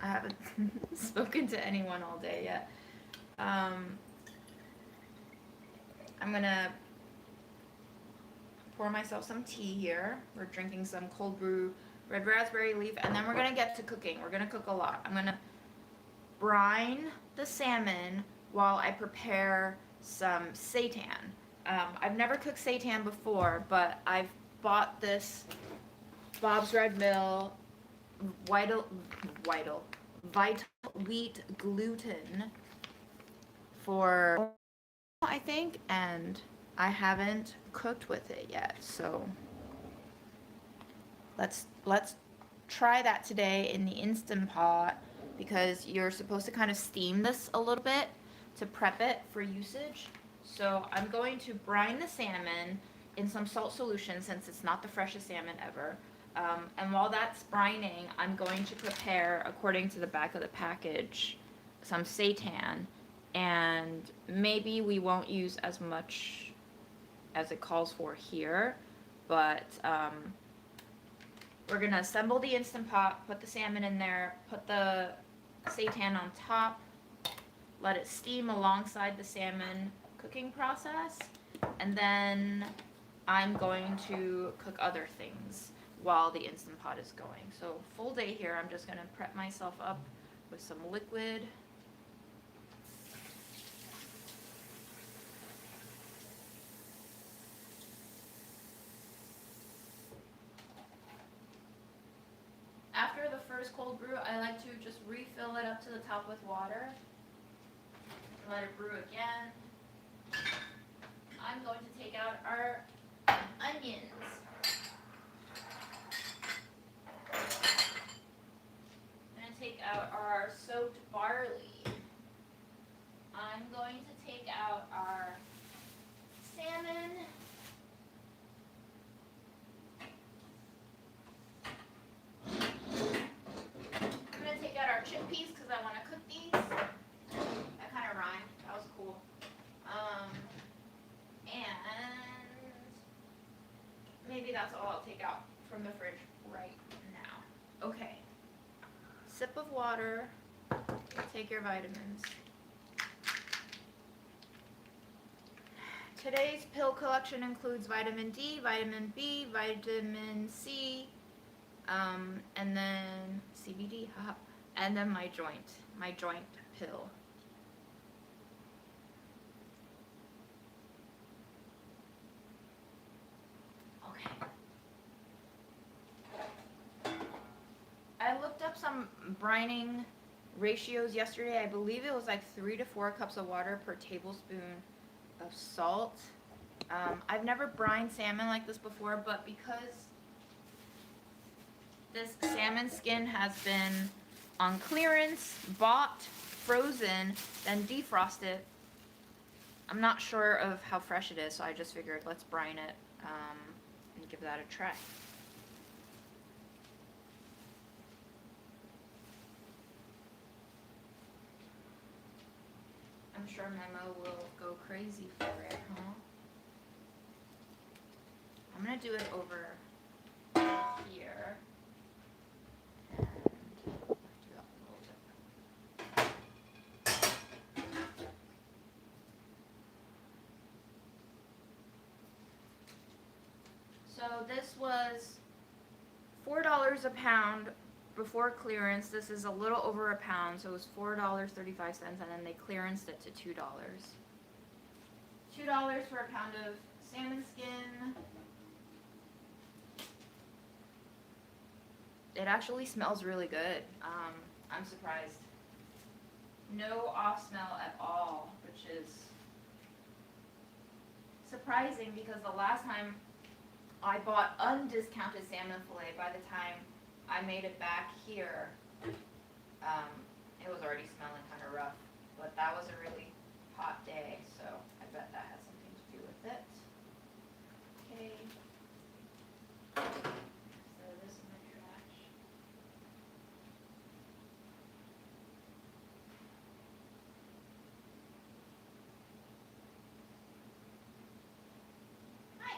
I haven't spoken to anyone all day yet. I'm gonna pour myself some tea here. We're drinking some cold brew red raspberry leaf, and then we're gonna get to cooking. We're gonna cook a lot. I'm gonna brine the salmon while I prepare some seitan. I've never cooked seitan before, but I've bought this Bob's Red Mill vital wheat gluten for, I think, and I haven't cooked with it yet, so let's try that today in the Instant Pot, because you're supposed to kind of steam this a little bit to prep it for usage. So I'm going to brine the salmon in some salt solution, since it's not the freshest salmon ever. And while that's brining, I'm going to prepare, according to the back of the package, some seitan. And maybe we won't use as much as it calls for here, but we're gonna assemble the Instant Pot, put the salmon in there, put the seitan on top, let it steam alongside the salmon cooking process, and then I'm going to cook other things while the Instant Pot is going. So full day here, I'm just gonna prep myself up with some liquid. After the first cold brew, I like to just refill it up to the top with water. Let it brew again. I'm going to take out our onions. I'm going to take out our soaked barley. I'm going to take out our salmon. I'm going to take out our chickpeas because I want to cook these. That kind of rhymed. That was cool. And maybe that's all I'll take out from the fridge right now. Okay. Sip of water. Take your vitamins. Today's pill collection includes vitamin D, vitamin B, vitamin C, and then CBD, and then my joint pill. Okay. I looked up some brining ratios yesterday. I believe it was like 3 to 4 cups of water per tablespoon of salt. I've never brined salmon like this before, but because this salmon skin has been on clearance, bought, frozen, then defrosted, I'm not sure of how fresh it is, so I just figured let's brine it and give that a try. I'm sure Memo will go crazy for it, huh? I'm gonna do it over here. And lift you up a little bit. So this was $4 a pound before clearance. This is a little over a pound, so it was $4.35, and then they clearanced it to $2. $2 for a pound of salmon skin. It actually smells really good. I'm surprised. No off smell at all, which is surprising because the last time I bought undiscounted salmon fillet, by the time I made it back here, it was already smelling kind of rough. But that was a really hot day, so I bet that has something to do with it. Okay. So this is my trash. Hi.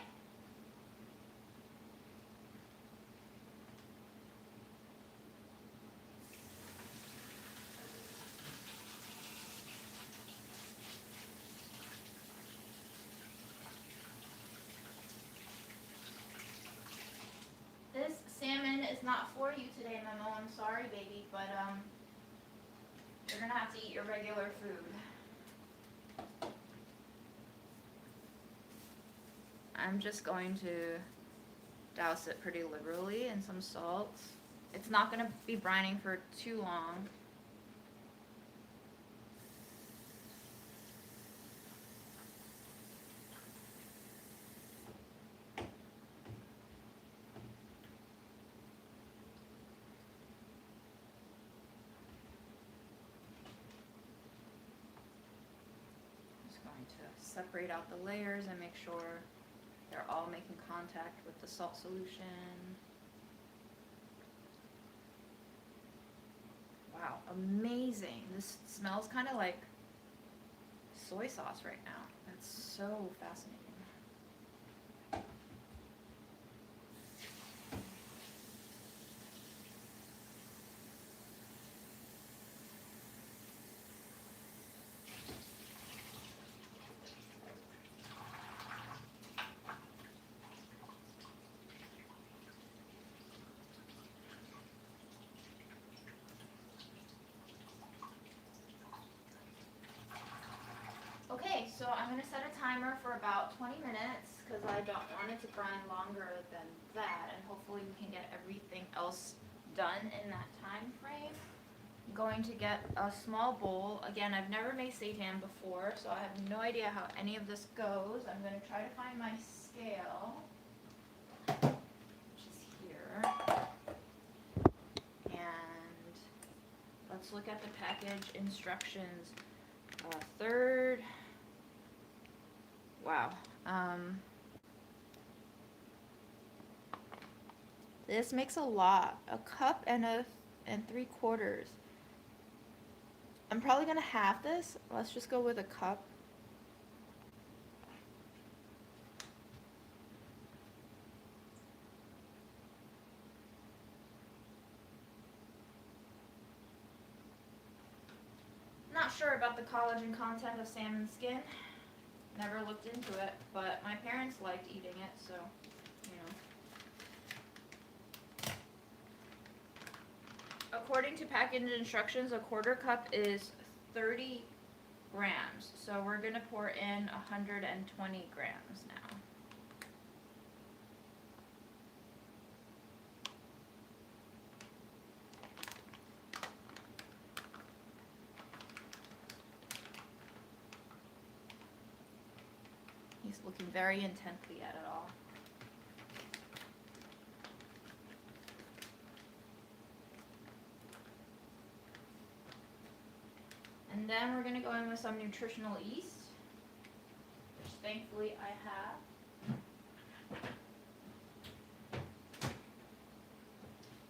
not for you today, Memo. I'm sorry, baby, but you're gonna have to eat your regular food. I'm just going to douse it pretty liberally in some salt. It's not gonna be brining for too long. To separate out the layers and make sure they're all making contact with the salt solution. Wow, amazing. This smells kind of like soy sauce right now. That's so fascinating. Okay, so I'm going to set a timer for about 20 minutes because I don't want it to brine longer than that, and hopefully we can get everything else done in that time frame. I'm going to get a small bowl. Again, I've never made seitan before, so I have no idea how any of this goes. I'm going to try to find my scale, which is here. And let's look at the package instructions. Third. Wow. This makes a lot. A cup and 3/4. I'm probably gonna halve this. Let's just go with a cup. Not sure about the collagen content of salmon skin. Never looked into it, but my parents liked eating it, so, you know. According to package instructions, a 1/4 cup is 30 grams. So we're going to pour in 120 grams now. He's looking very intently at it all. And then we're going to go in with some nutritional yeast, which thankfully I have.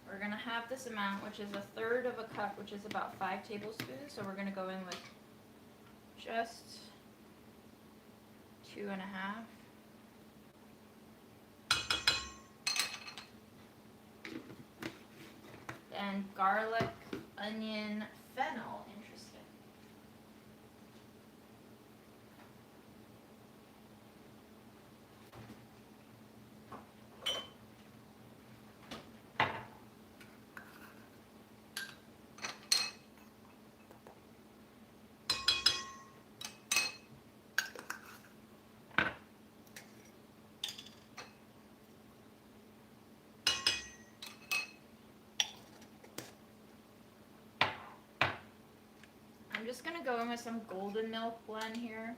We're going to have this amount, which is 1/3 of a cup, which is about 5 tablespoons. So we're going to go in with just 2.5. And garlic, onion, fennel. Interesting. I'm just going to go in with some golden milk blend here.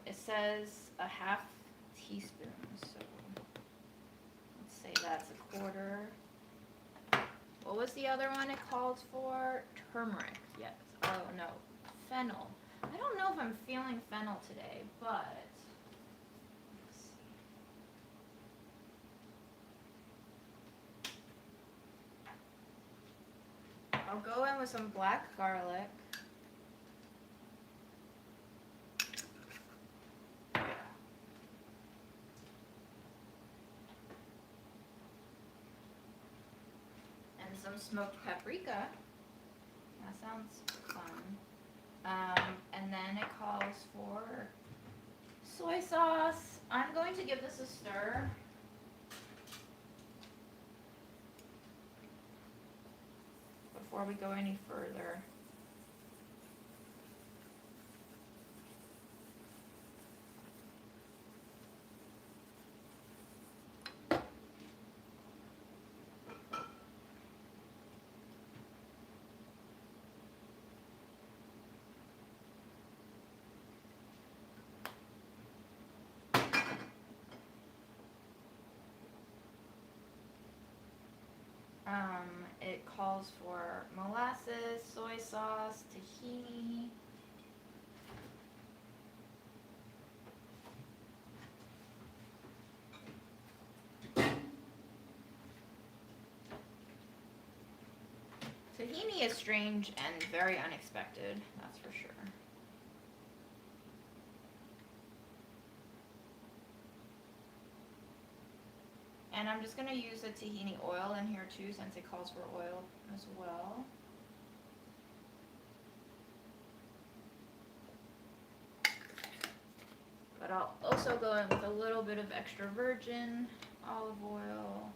It says a 1/2 teaspoon, so let's say that's 1/4. What was the other one it called for? Turmeric, yes. Oh no, fennel. I don't know if I'm feeling fennel today, but let's see. I'll go in with some black garlic. And some smoked paprika. That sounds fun. And then it calls for soy sauce. I'm going to give this a stir. before we go any further. It calls for molasses, soy sauce, tahini. Tahini is strange and very unexpected, that's for sure. And I'm just going to use the tahini oil in here too, since it calls for oil as well. But I'll also go in with a little bit of extra virgin olive oil.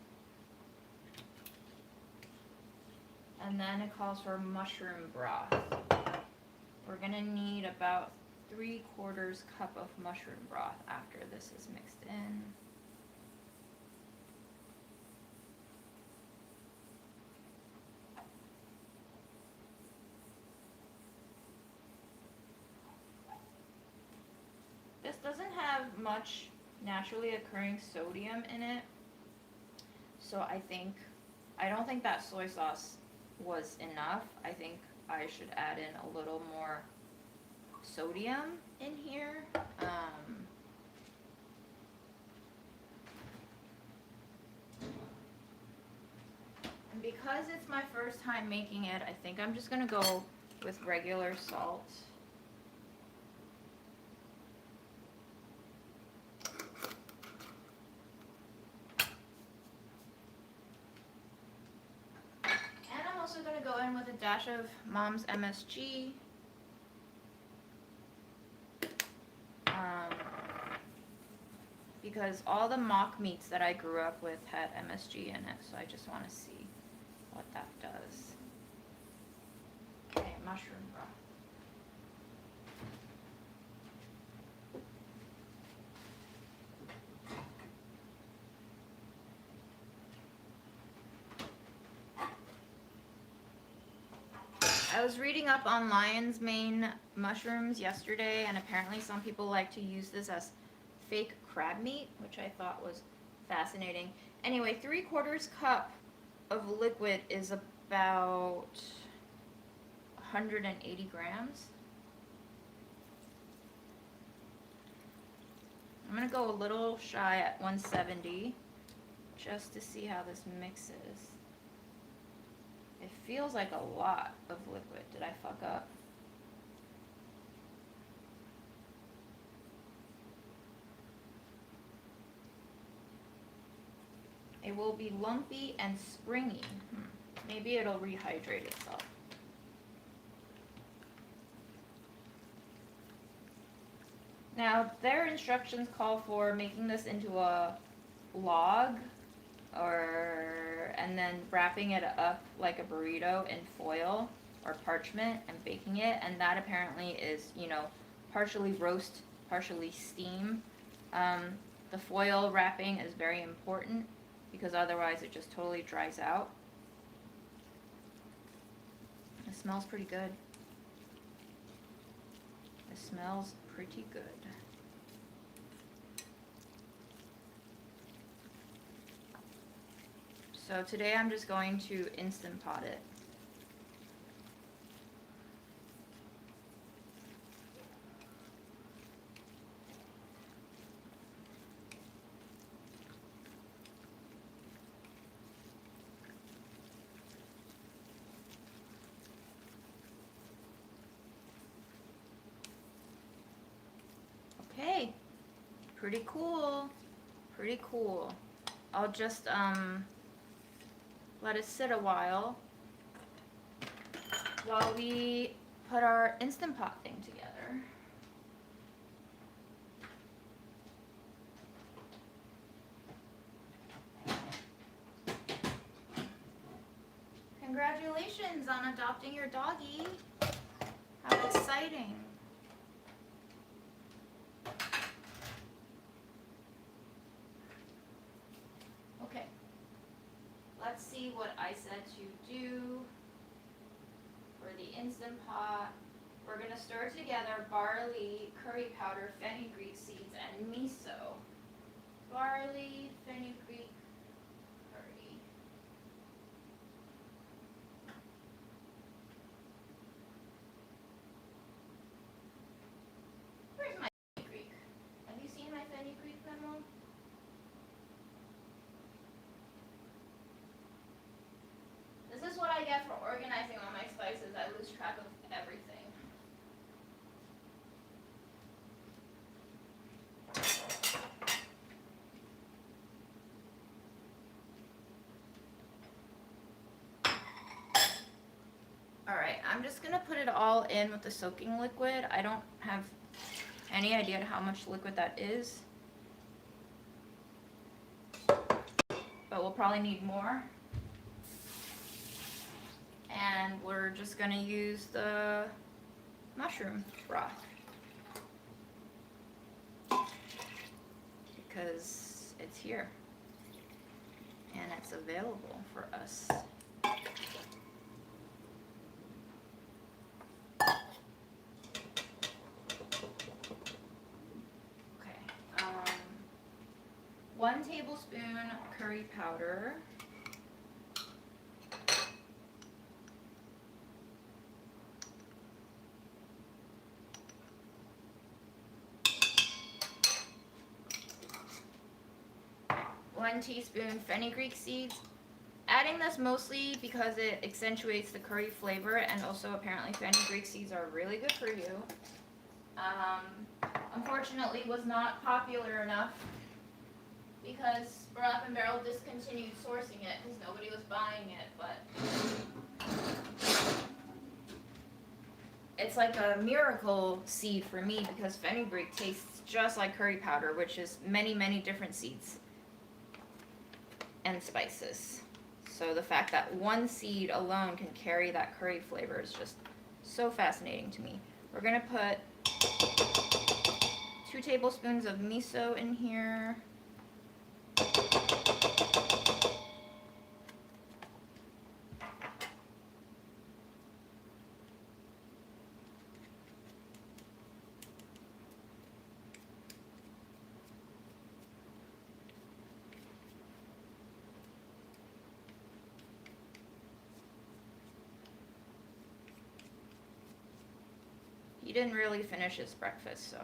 And then it calls for mushroom broth. We're going to need about 3/4 cup of mushroom broth after this is mixed in. This doesn't have much naturally occurring sodium in it, so I don't think that soy sauce was enough. I think I should add in a little more sodium in here. And because it's my first time making it, I think I'm just gonna go with regular salt. Going to go in with a dash of Mom's MSG. Because all the mock meats that I grew up with had MSG in it, so I just want to see what that does. Okay, mushroom broth. I was reading up on lion's mane mushrooms yesterday, and apparently some people like to use this as fake crab meat, which I thought was fascinating. Anyway, 3/4 cup of liquid is about 180 grams. I'm going to go a little shy at 170 just to see how this mixes. It feels like a lot of liquid. Did I fuck up? It will be lumpy and springy. Maybe it'll rehydrate itself. Now, their instructions call for making this into a log and then wrapping it up like a burrito in foil or parchment and baking it, and that apparently is, partially roast, partially steam. The foil wrapping is very important because otherwise it just totally dries out. It smells pretty good. It smells pretty good. So today I'm just going to Instant Pot it. Okay, pretty cool, pretty cool. I'll just let it sit a while we put our Instant Pot thing together. Congratulations on adopting your doggy. How exciting. Okay. Let's see what I said to do for the Instant Pot. We're going to stir together barley, curry powder, fenugreek seeds, and miso. Barley, fenugreek, curry. Where's my fenugreek? Have you seen my fenugreek memo? This is what I get for organizing all my spices. I lose track of everything. Alright, I'm just going to put it all in with the soaking liquid. I don't have any idea how much liquid that is, but we'll probably need more. And we're just going to use the mushroom broth because it's here and it's available for us. Okay, 1 tablespoon curry powder. One teaspoon fenugreek seeds. Adding this mostly because it accentuates the curry flavor, and also apparently fenugreek seeds are really good for you. Unfortunately was not popular enough because Burlap and Barrel discontinued sourcing it because nobody was buying it, but it's like a miracle seed for me because fenugreek tastes just like curry powder, which is many, many different seeds and spices. So the fact that 1 seed alone can carry that curry flavor is just so fascinating to me. We're gonna put 2 tablespoons of miso in here. He didn't really finish his breakfast, so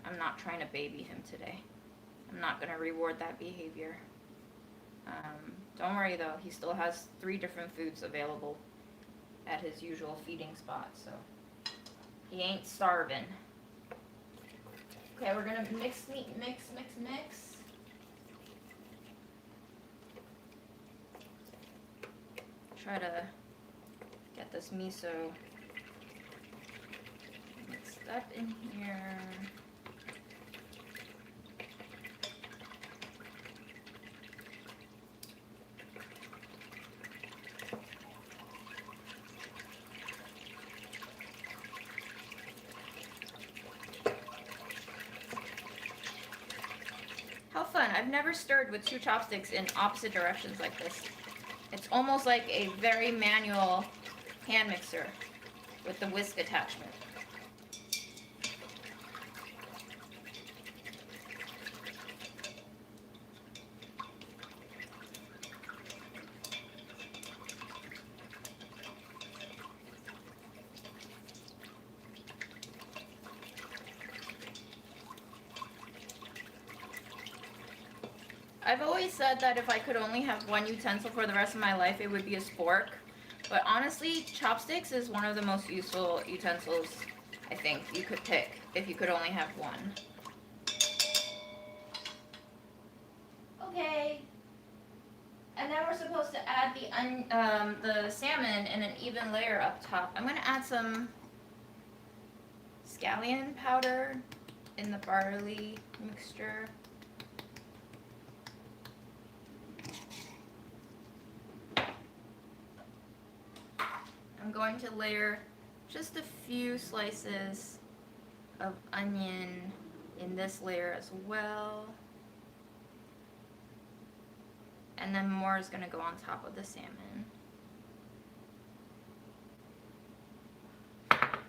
I'm not trying to baby him today. I'm not going to reward that behavior. Don't worry though, he still has 3 different foods available at his usual feeding spot, so he ain't starving. Okay, we're going to mix. Try to get this miso mixed up in here. How fun. I've never stirred with 2 chopsticks in opposite directions like this. It's almost like a very manual hand mixer with the whisk attachment. I've always said that if I could only have 1 utensil for the rest of my life, it would be a spork. But honestly, chopsticks is one of the most useful utensils I think you could pick if you could only have 1. Okay. And then we're supposed to add the salmon in an even layer up top. I'm going to add some scallion powder in the barley mixture. going to layer just a few slices of onion in this layer as well. And then more is going to go on top of the salmon.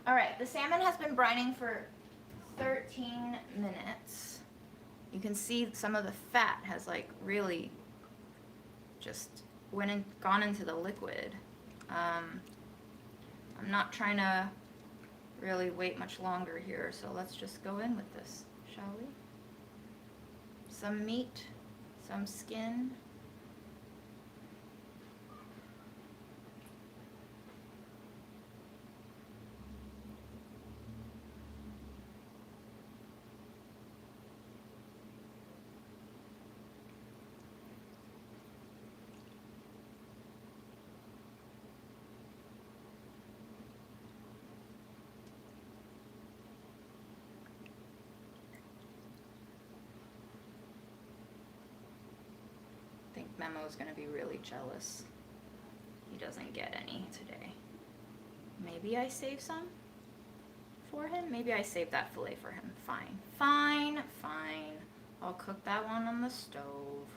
Alright, the salmon has been brining for 13 minutes. You can see some of the fat has like really just gone into the liquid. I'm not trying to really wait much longer here, so let's just go in with this, shall we? Some meat, some skin. I think Memo's gonna be really jealous. He doesn't get any today. Maybe I save some for him? Maybe I save that fillet for him. Fine. Fine, fine. I'll cook that one on the stove.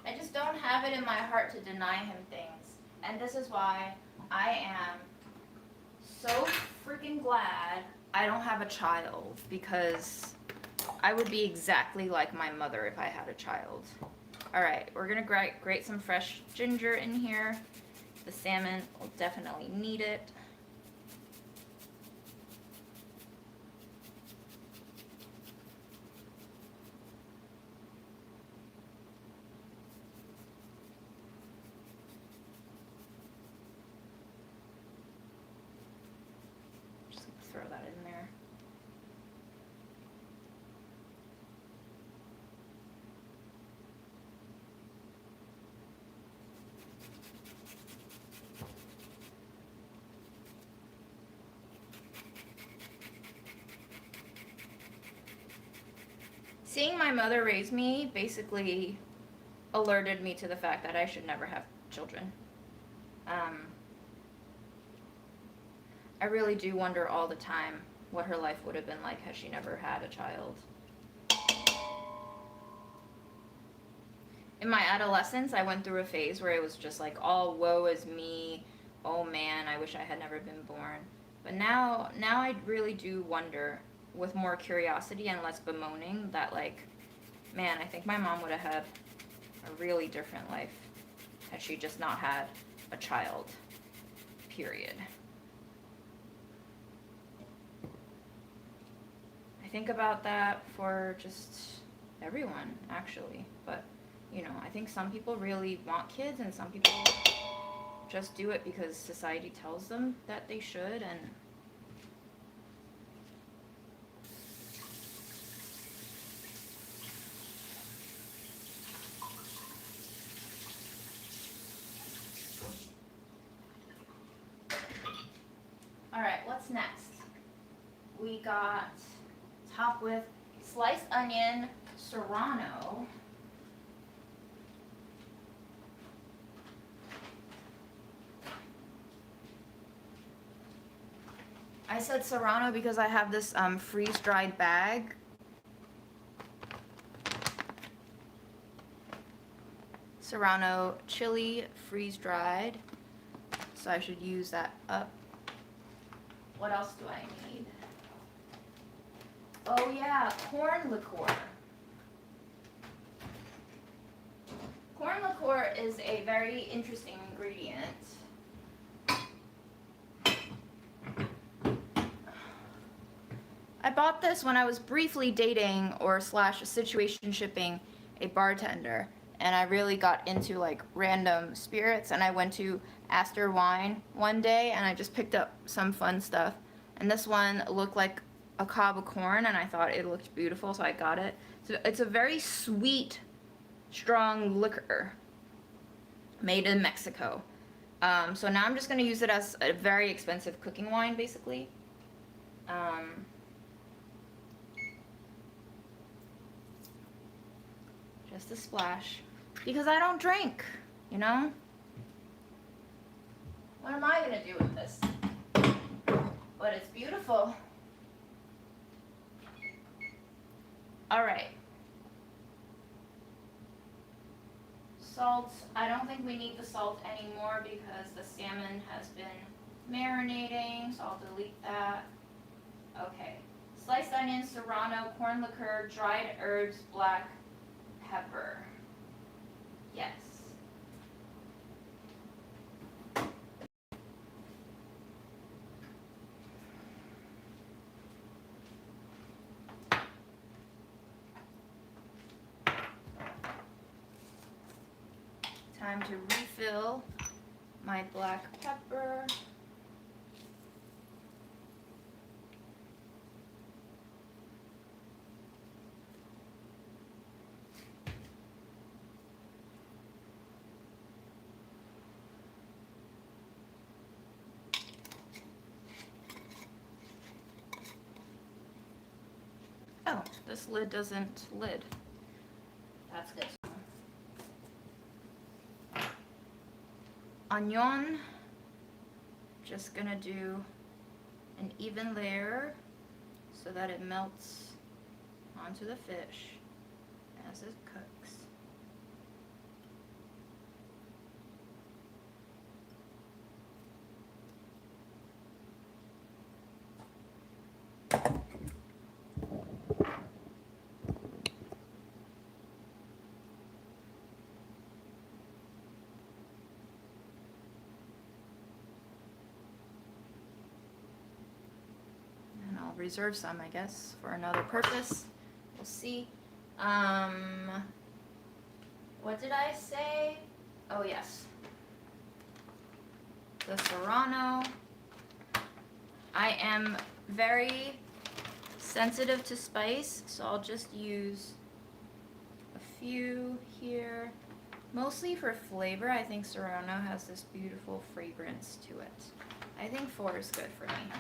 I just don't have it in my heart to deny him things. And this is why I am so freaking glad I don't have a child, because I would be exactly like my mother if I had a child. Alright, we're gonna grate some fresh ginger in here. The salmon will definitely need it. Throw that in there. Seeing my mother raise me basically alerted me to the fact that I should never have children. I really do wonder all the time what her life would have been like had she never had a child. In my adolescence, I went through a phase where it was just like, all woe is me, oh man, I wish I had never been born. But now I really do wonder, with more curiosity and less bemoaning, that like, man, I think my mom would have had a really different life had she just not had a child, period. I think about that for just everyone, actually. But, you know, I think some people really want kids, and some people just do it because society tells them that they should, and alright, what's next? We got top with sliced onion, serrano, I said serrano because I have this freeze-dried bag. Serrano chili freeze-dried, so I should use that up. What else do I need? Oh yeah, corn liqueur. Corn liqueur is a very interesting ingredient. I bought this when I was briefly dating or / situation shipping a bartender, and I really got into like random spirits, and I went to Astor Wine one day and I just picked up some fun stuff, and this one looked like a cob of corn and I thought it looked beautiful, so I got it. So it's a very sweet, strong liquor made in Mexico. So now I'm just going to use it as a very expensive cooking wine, basically. Just a splash, because I don't drink, you know? What am I going to do with this? But it's beautiful. All right. Salt, I don't think we need the salt anymore because the salmon has been marinating, so I'll delete that. Okay. Sliced onion, serrano, corn liqueur, dried herbs, black pepper. Yes. Time to refill my black pepper. Oh, this lid doesn't lid. That's good. Onion. Just gonna do an even layer so that it melts onto the fish as it cooks. Reserve some, I guess, for another purpose. We'll see. What did I say? Oh, yes. The serrano. I am very sensitive to spice, so I'll just use a few here. Mostly for flavor. I think serrano has this beautiful fragrance to it. I think 4 is good for me.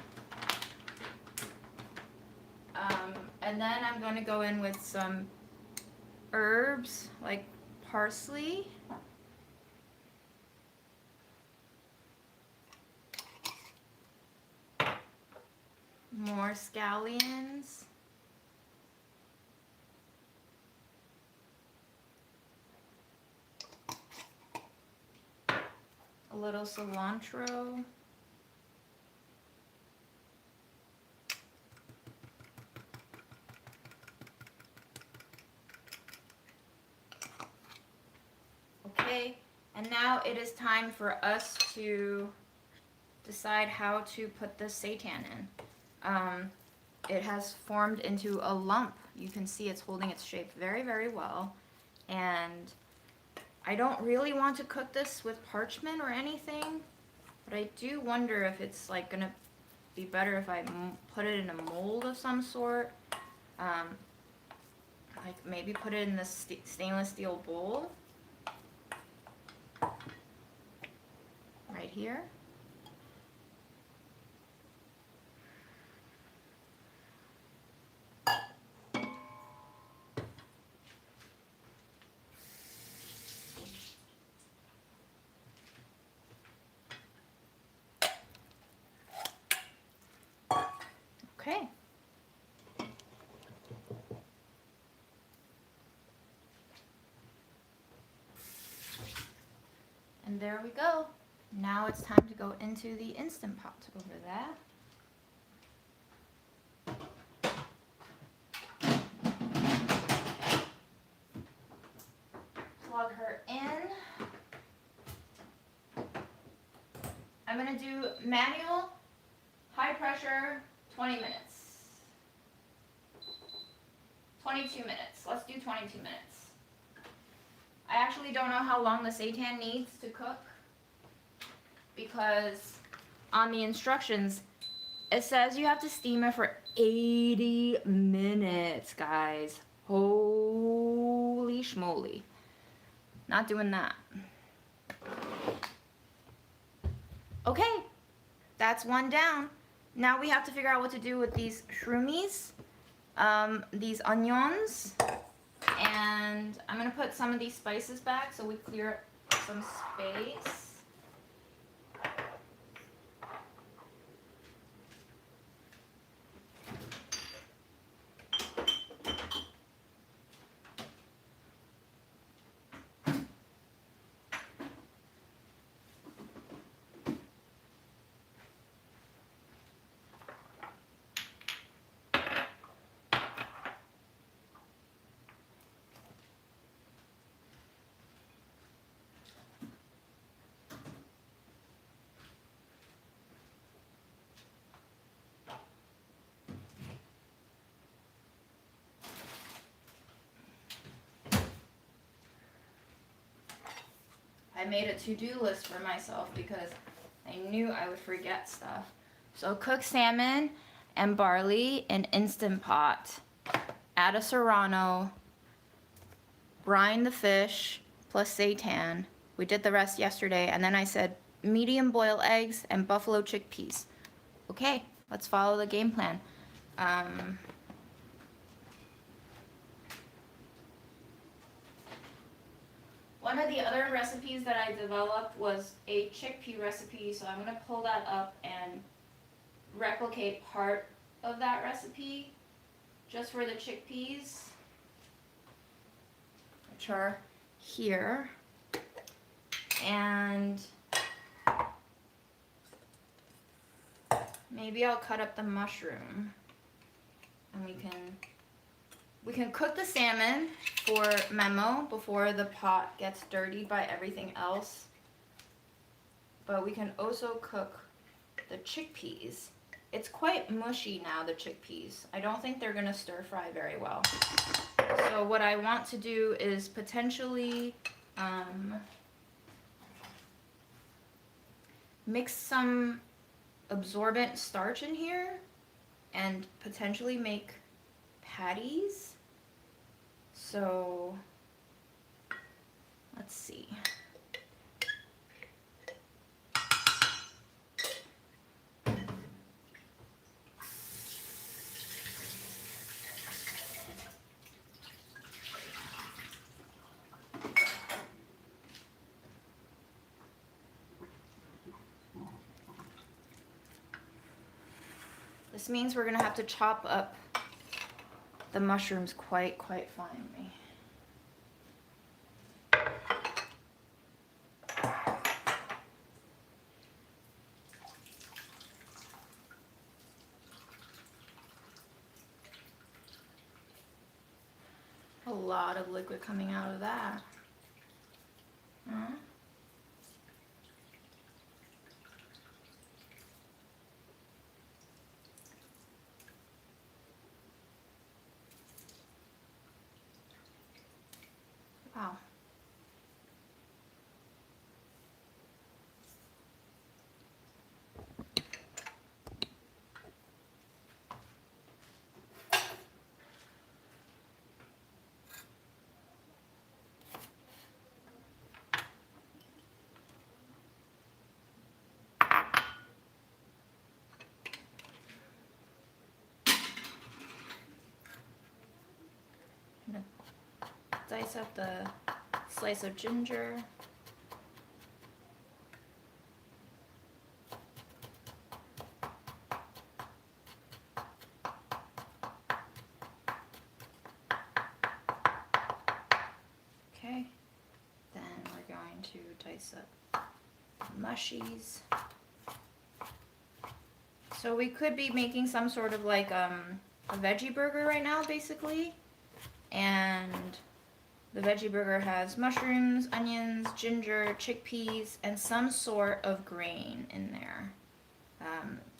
And then I'm going to go in with some herbs like parsley. More scallions. A little cilantro. Okay, and now it is time for us to decide how to put the seitan in. It has formed into a lump. You can see it's holding its shape very, very well. And I don't really want to cook this with parchment or anything, but I do wonder if it's like gonna be better if I put it in a mold of some sort. Like maybe put it in this stainless steel bowl. Right here. Okay. And there we go. Now it's time to go into the Instant Pot over there. Plug her in. I'm going to do manual, high pressure, 20 minutes. 22 minutes. Let's do 22 minutes. I actually don't know how long the seitan needs to cook because on the instructions it says you have to steam it for 80 minutes, guys. Holy schmoly. Not doing that. Okay, that's one down. Now we have to figure out what to do with these shroomies, these onions, and I'm gonna put some of these spices back so we clear up some space. I made a to-do list for myself because I knew I would forget stuff. So cook salmon and barley in Instant Pot. Add a serrano. Brine the fish plus seitan. We did the rest yesterday, and then I said medium boil eggs and buffalo chickpeas. Okay, let's follow the game plan. One of the other recipes that I developed was a chickpea recipe, so I'm going to pull that up and replicate part of that recipe just for the chickpeas, which are here. And maybe I'll cut up the mushroom and we can cook the salmon for memo before the pot gets dirty by everything else. But we can also cook the chickpeas. It's quite mushy now, the chickpeas. I don't think they're gonna stir fry very well. So what I want to do is potentially mix some absorbent starch in here and potentially make patties. So let's see. This means we're gonna have to chop up the mushrooms quite finely. A lot of liquid coming out of that. Wow. Dice up the slice of ginger. Okay, then we're going to dice up mushies. So we could be making some sort of like a veggie burger right now, basically. And the veggie burger has mushrooms, onions, ginger, chickpeas, and some sort of grain in there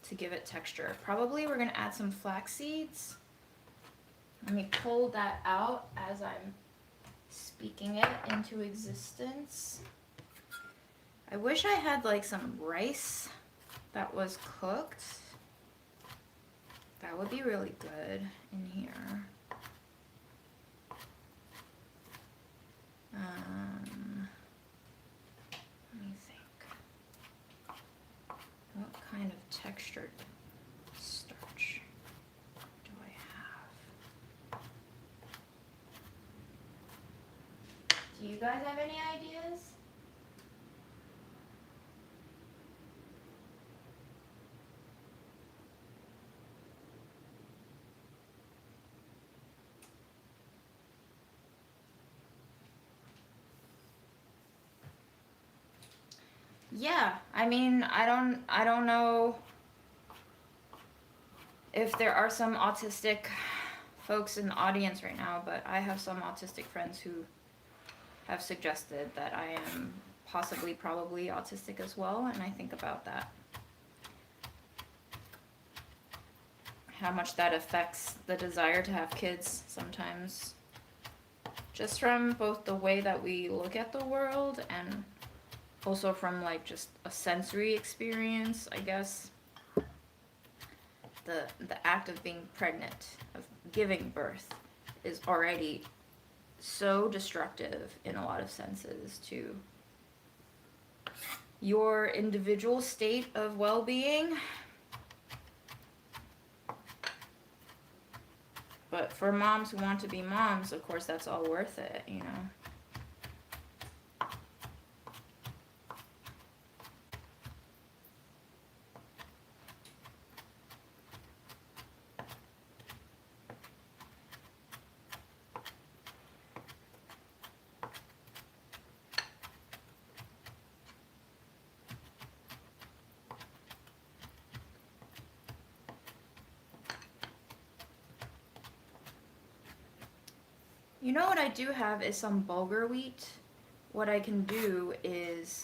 to give it texture. Probably we're gonna add some flax seeds. Let me pull that out as I'm speaking it into existence. I wish I had like some rice that was cooked. That would be really good in here. Let me think. What kind of textured starch do I have? Do you guys have any ideas? Yeah, I mean, I don't know if there are some autistic folks in the audience right now, but I have some autistic friends who have suggested that I am possibly, probably autistic as well, and I think about that. How much that affects the desire to have kids sometimes. Just from both the way that we look at the world and also from like just a sensory experience, I guess. The act of being pregnant, of giving birth, is already so destructive in a lot of senses to your individual state of well-being. But for moms who want to be moms, of course, that's all worth it, you know. You know what I do have is some bulgur wheat. What I can do is,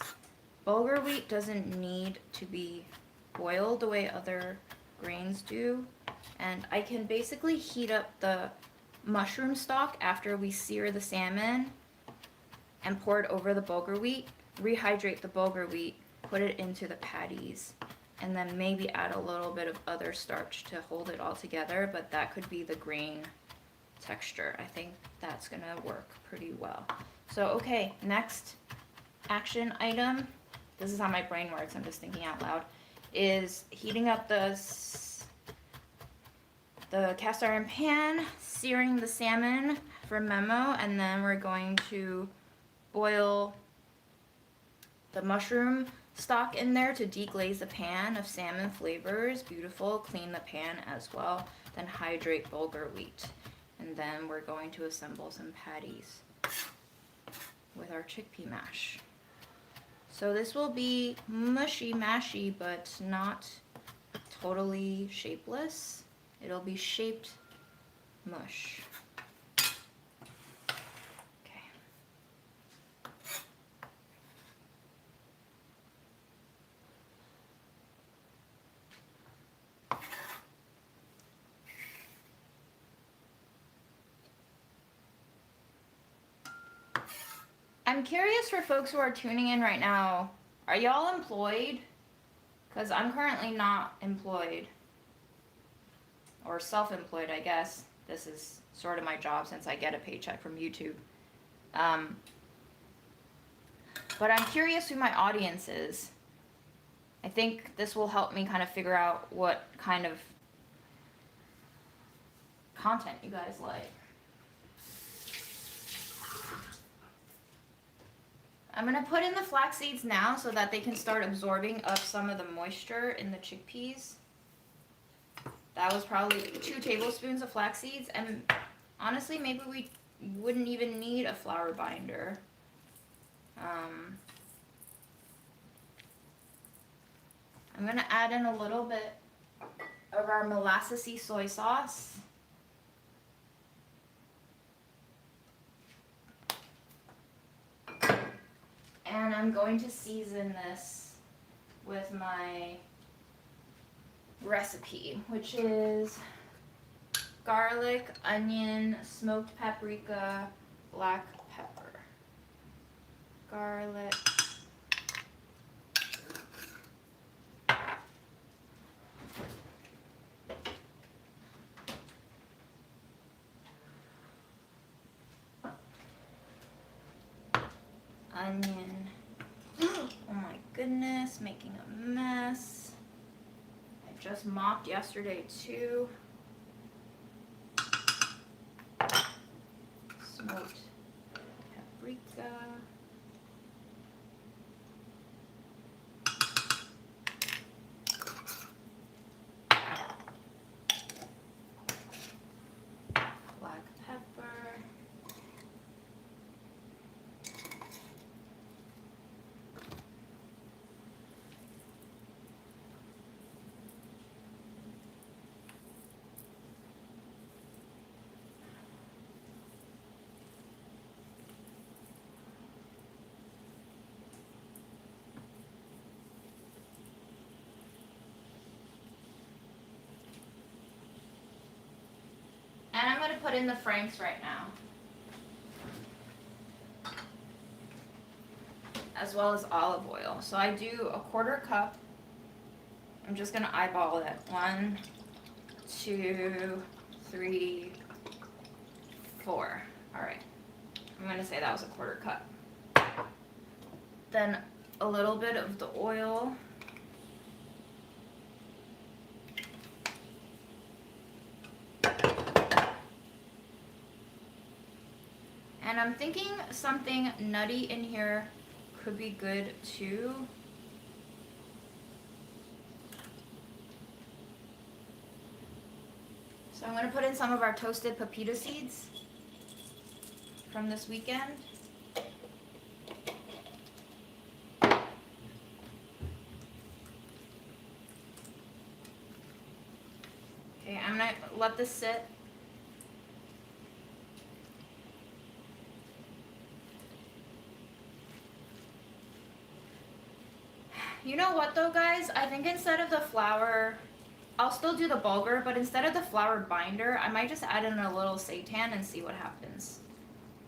bulgur wheat doesn't need to be boiled the way other grains do. And I can basically heat up the mushroom stock after we sear the salmon and pour it over the bulgur wheat, rehydrate the bulgur wheat, put it into the patties, and then maybe add a little bit of other starch to hold it all together, but that could be the grain texture. I think that's gonna work pretty well. So okay, next action item, this is how my brain works, I'm just thinking out loud, is heating up the cast iron pan, searing the salmon for memo, and then we're going to boil the mushroom stock in there to deglaze the pan of salmon flavors. Beautiful. Clean the pan as well. Then hydrate bulgur wheat. And then we're going to assemble some patties with our chickpea mash. So this will be mushy mashy, but not totally shapeless. It'll be shaped mush. Okay. I'm curious for folks who are tuning in right now, are y'all employed? Because I'm currently not employed. Or self-employed, I guess. This is sort of my job since I get a paycheck from YouTube. But I'm curious who my audience is. I think this will help me kind of figure out what kind of content you guys like. I'm going to put in the flax seeds now so that they can start absorbing up some of the moisture in the chickpeas. That was probably 2 tablespoons of flax seeds, and honestly, maybe we wouldn't even need a flour binder. I'm going to add in a little bit of our molassesy soy sauce. And I'm going to season this with my recipe, which is garlic, onion, smoked paprika, black pepper. garlic. Onion. Oh my goodness, making a mess. I just mopped yesterday too. Smoked paprika. Black pepper. And I'm going to put in the franks right now, as well as olive oil. So I do a 1/4 cup. I'm just going to eyeball it. 1, 2, 3, 4. All right. I'm going to say that was a 1/4 cup. Then a little bit of the oil. And I'm thinking something nutty in here could be good too. So I'm going to put in some of our toasted pepita seeds from this weekend. Okay, I'm going to let this sit. You know what though, guys? I think instead of the flour, I'll still do the bulgur, but instead of the flour binder, I might just add in a little seitan and see what happens.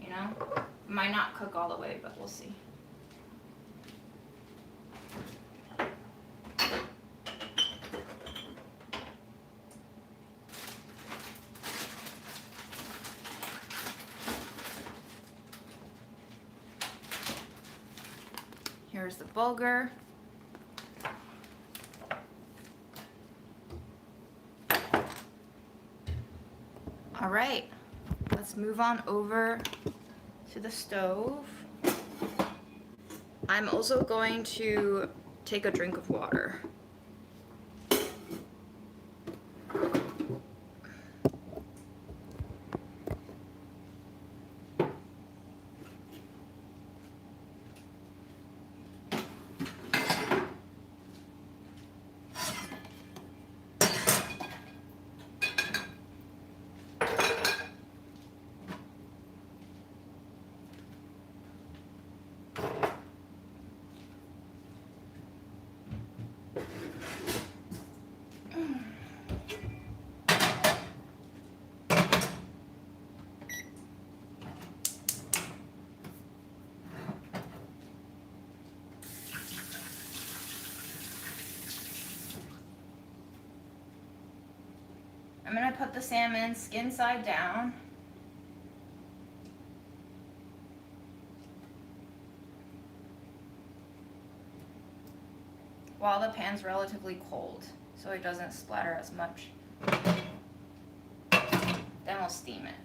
You know? It might not cook all the way, but we'll see. Here's the bulgur. All right, let's move on over to the stove. I'm also going to take a drink of water. I'm gonna put the salmon skin side down. While the pan's relatively cold, so it doesn't splatter as much. Then we'll steam it.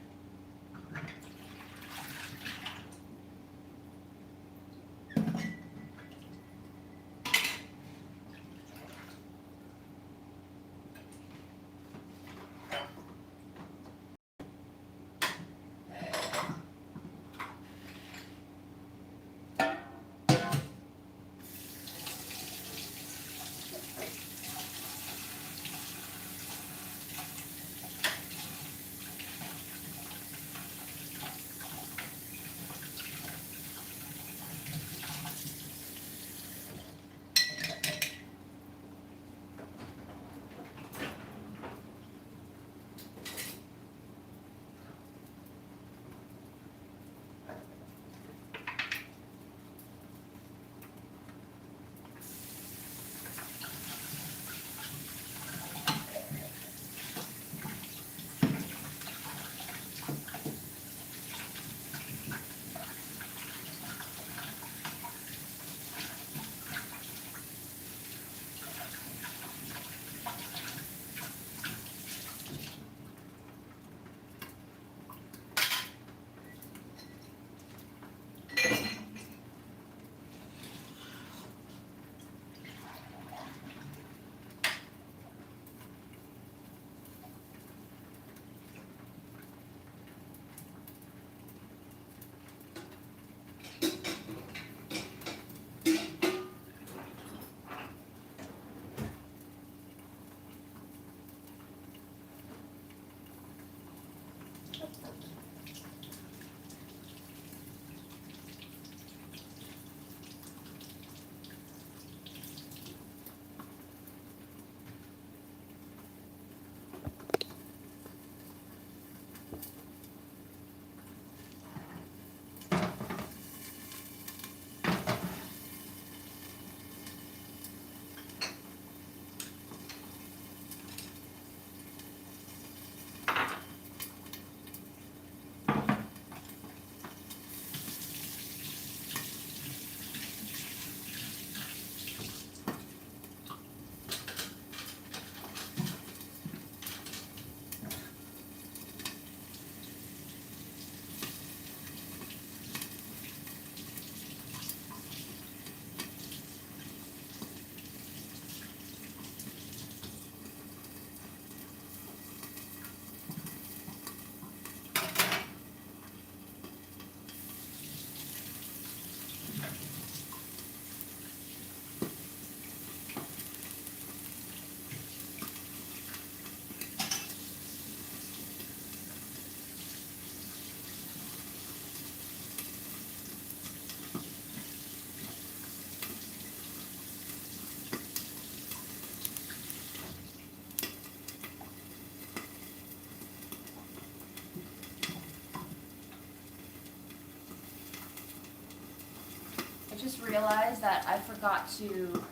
realized that I forgot to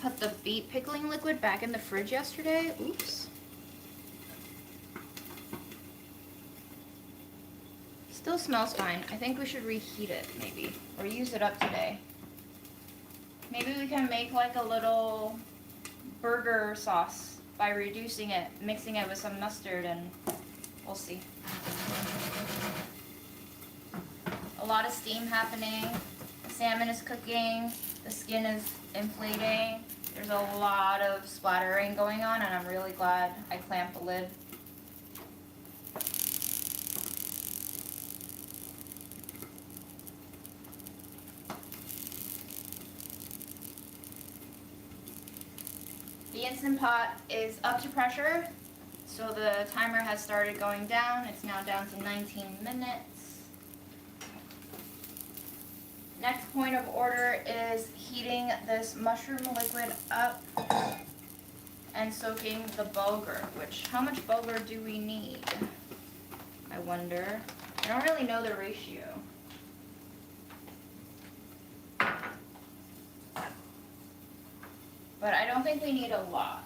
put the beet pickling liquid back in the fridge yesterday. Oops. Still smells fine. I think we should reheat it maybe, or use it up today. Maybe we can make like a little burger sauce by reducing it, mixing it with some mustard, and we'll see. A lot of steam happening. The salmon is cooking. The skin is inflating. There's a lot of splattering going on, and I'm really glad I clamped the lid. The Instant Pot is up to pressure, so the timer has started going down. It's now down to 19 minutes. Next point of order is heating this mushroom liquid up and soaking the bulgur, which, how much bulgur do we need? I wonder. I don't really know the ratio. But I don't think we need a lot.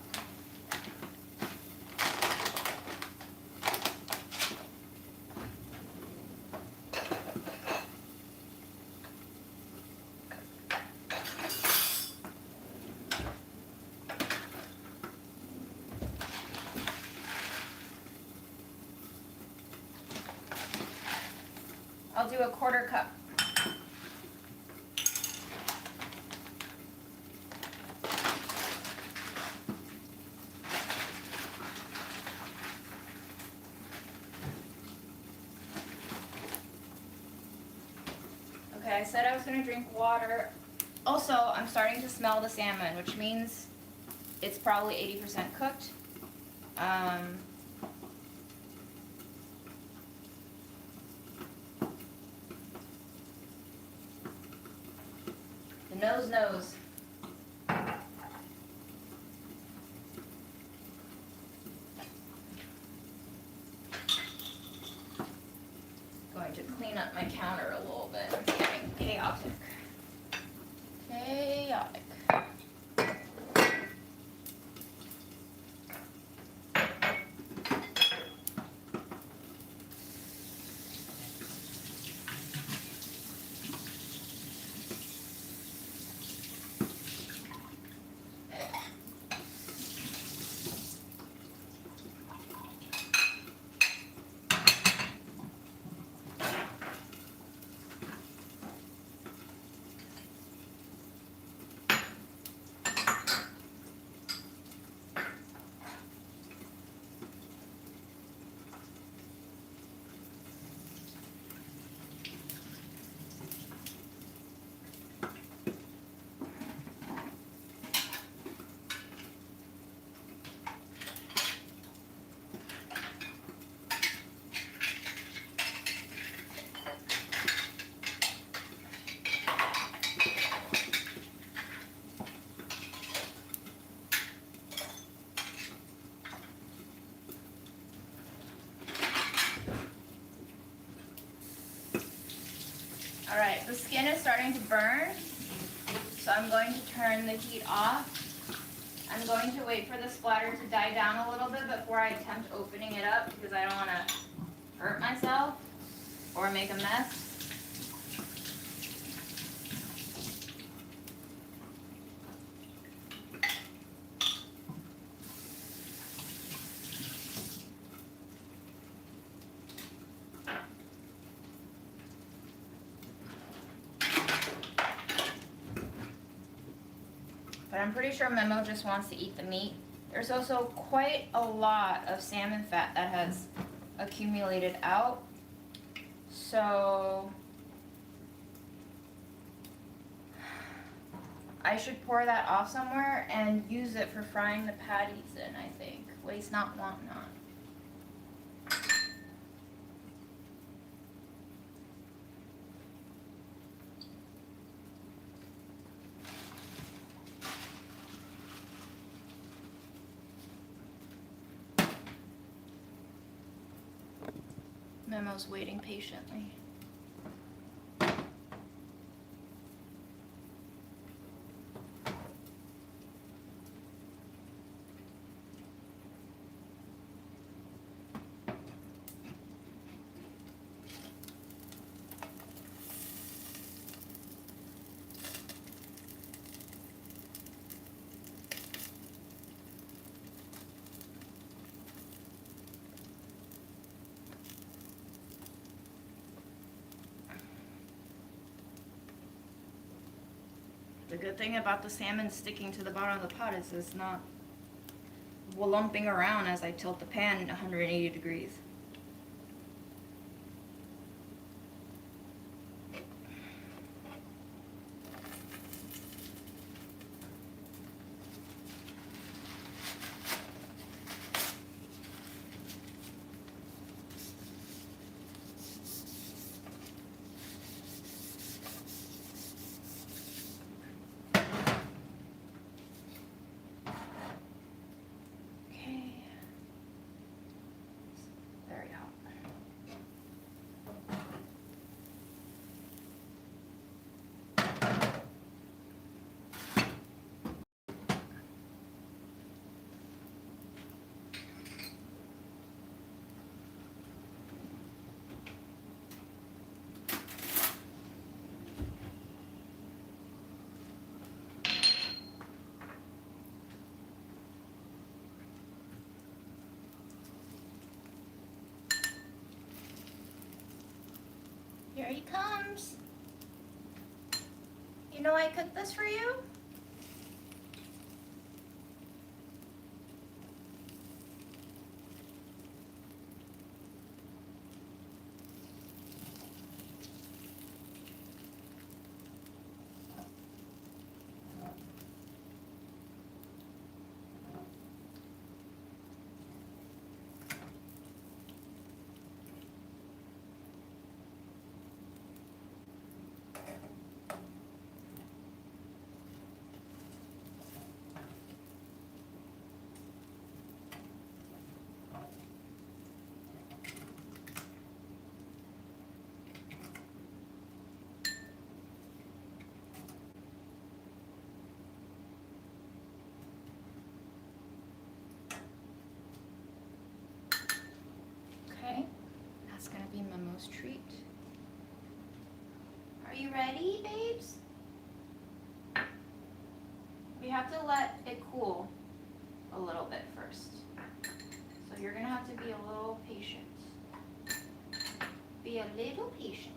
I'll do a 1/4 cup. Okay, I said I was going to drink water. Also, I'm starting to smell the salmon, which means it's probably 80% cooked. The nose knows. Going to clean up my counter a little bit. It's getting chaotic. Chaotic. Alright, the skin is starting to burn, so I'm going to turn the heat off. I'm going to wait for the splatter to die down a little bit before I attempt opening it up because I don't want to hurt myself or make a mess. But I'm pretty sure Memo just wants to eat the meat. There's also quite a lot of salmon fat that has accumulated out. So I should pour that off somewhere and use it for frying the patties in, I think. Waste not, want not. Memo's waiting patiently. good thing about the salmon sticking to the bottom of the pot is it's not lumping around as I tilt the pan 180 degrees. Here he comes. You know I cooked this for you? Okay, that's gonna be Memo's treat. Are you ready, babes? We have to let it cool a little bit first. So you're gonna have to be a little patient. Be a little patient.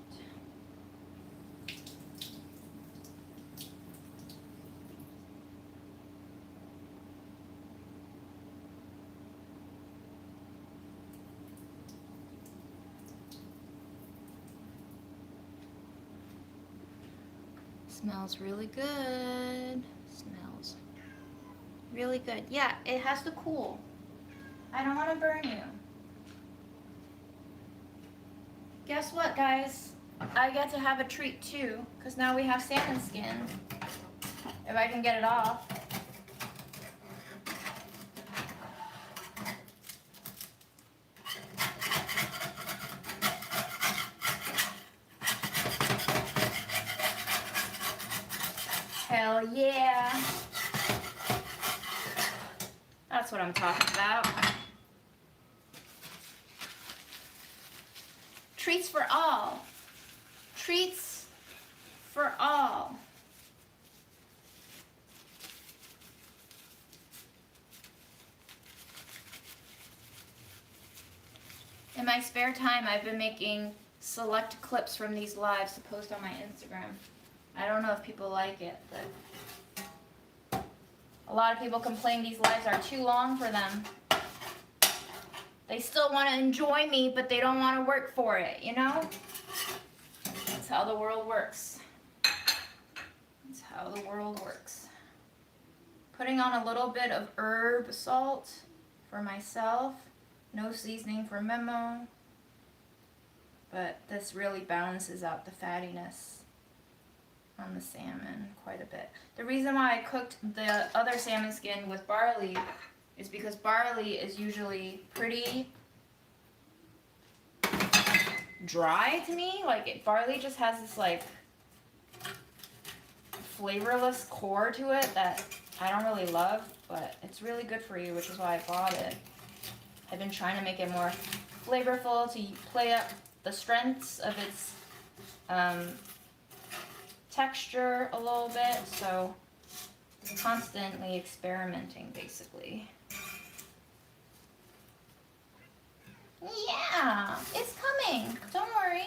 Smells really good. Smells really good. Yeah, it has to cool. I don't want to burn you. Guess what, guys? I get to have a treat too, because now we have salmon skin. If I can get it off. Hell yeah. That's what I'm talking about. Treats for all. Treats for all. In my spare time, I've been making select clips from these lives to post on my Instagram. I don't know if people like it, but a lot of people complain these lives are too long for them. They still want to enjoy me, but they don't want to work for it, you know? That's how the world works. That's how the world works. Putting on a little bit of herb salt for myself. No seasoning for Memo. But this really balances out the fattiness on the salmon quite a bit. The reason why I cooked the other salmon skin with barley is because barley is usually pretty dry to me. Like barley just has this like flavorless core to it that I don't really love, but it's really good for you, which is why I bought it. I've been trying to make it more flavorful to play up the strengths of its texture a little bit, so constantly experimenting basically. Yeah, it's coming, don't worry.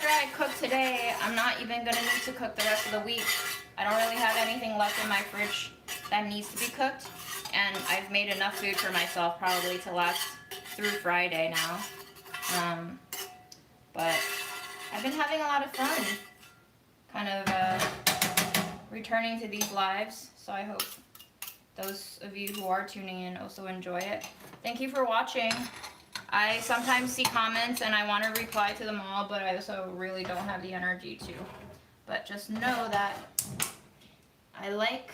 after I cook today, I'm not even gonna need to cook the rest of the week. I don't really have anything left in my fridge that needs to be cooked, and I've made enough food for myself probably to last through Friday now. But I've been having a lot of fun kind of returning to these lives, so I hope those of you who are tuning in also enjoy it. Thank you for watching. I sometimes see comments and I want to reply to them all, but I also really don't have the energy to. But just know that I like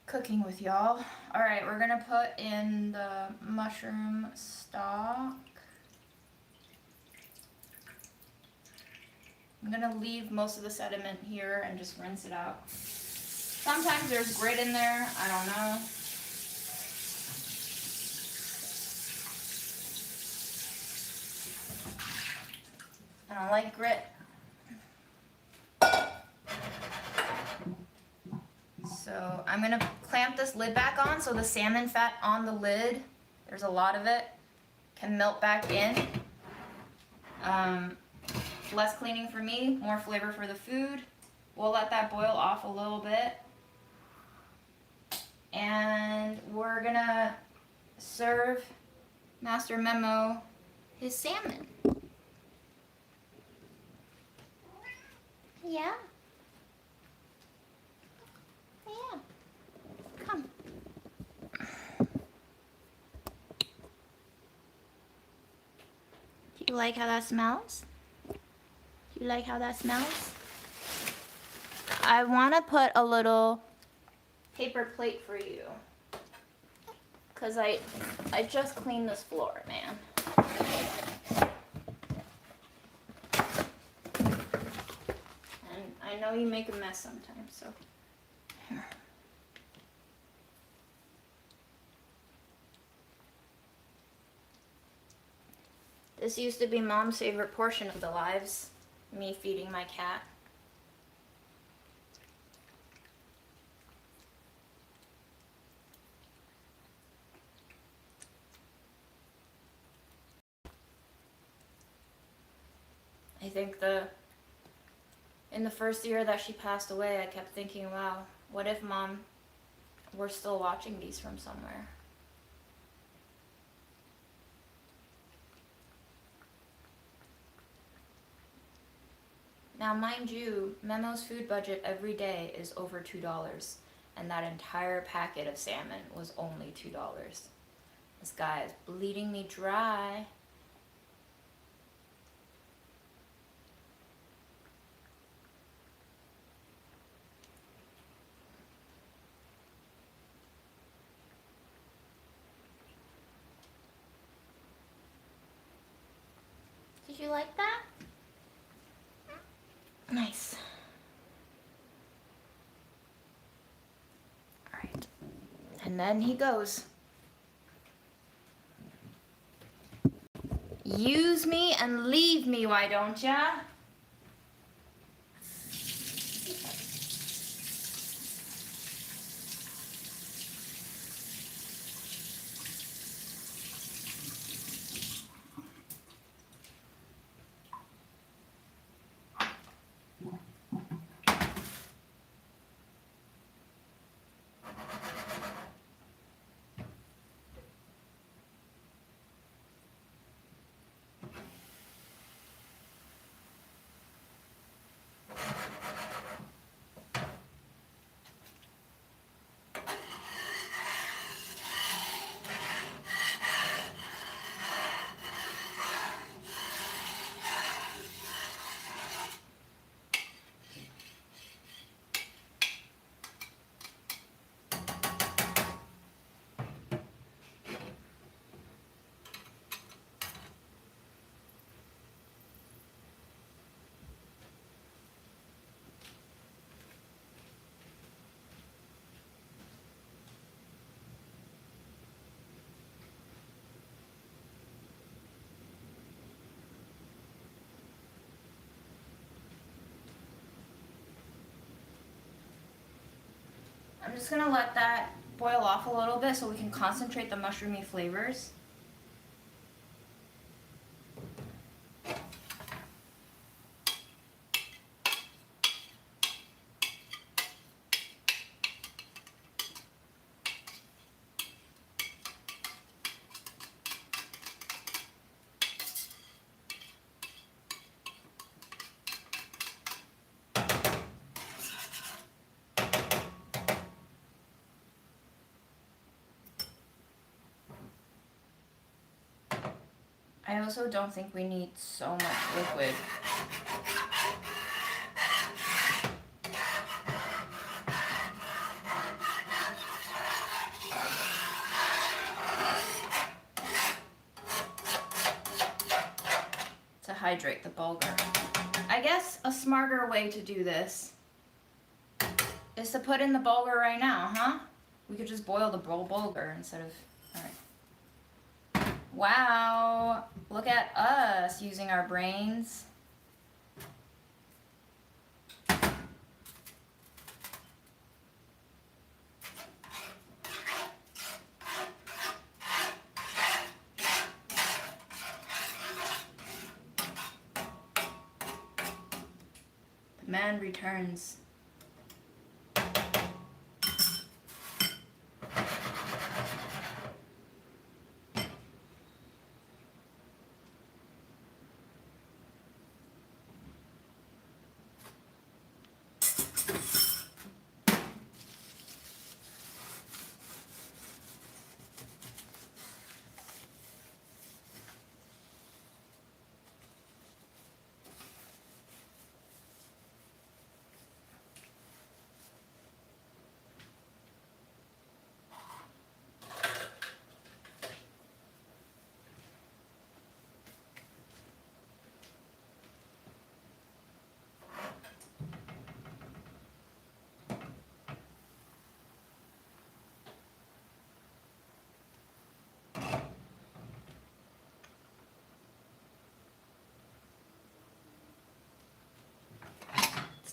cooking with y'all. Alright, we're gonna put in the mushroom stock. I'm gonna leave most of the sediment here and just rinse it out. Sometimes there's grit in there, I don't know. I don't like grit. So I'm gonna clamp this lid back on so the salmon fat on the lid, there's a lot of it, can melt back in. Less cleaning for me, more flavor for the food. We'll let that boil off a little bit. And we're gonna serve Master Memo his salmon. Yeah. Yeah. Come. Do you like how that smells? Do you like how that smells? I want to put a little paper plate for you. Because I just cleaned this floor, man. And I know you make a mess sometimes, so here. This used to be Mom's favorite portion of the lives, me feeding my cat. I think in the first year that she passed away, I kept thinking, wow, what if Mom were still watching these from somewhere? Now, mind you, Memo's food budget every day is over $2, and that entire packet of salmon was only $2. This guy is bleeding me dry. Did you like that? Nice. All right. And then he goes. Use me and leave me, why don't ya? I'm just gonna let that boil off a little bit so we can concentrate the mushroomy flavors. I also don't think we need so much liquid. To hydrate the bulgur. I guess a smarter way to do this is to put in the bulgur right now, huh? We could just boil the bulgur instead of, all right. Wow, look at us using our brains. The man returns.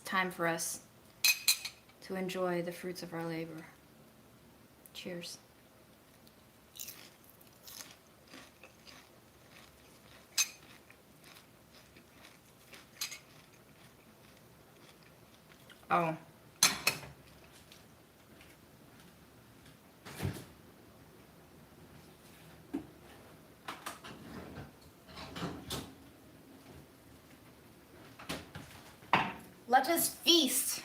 Time for us to enjoy the fruits of our labor. Cheers. Oh. Let us feast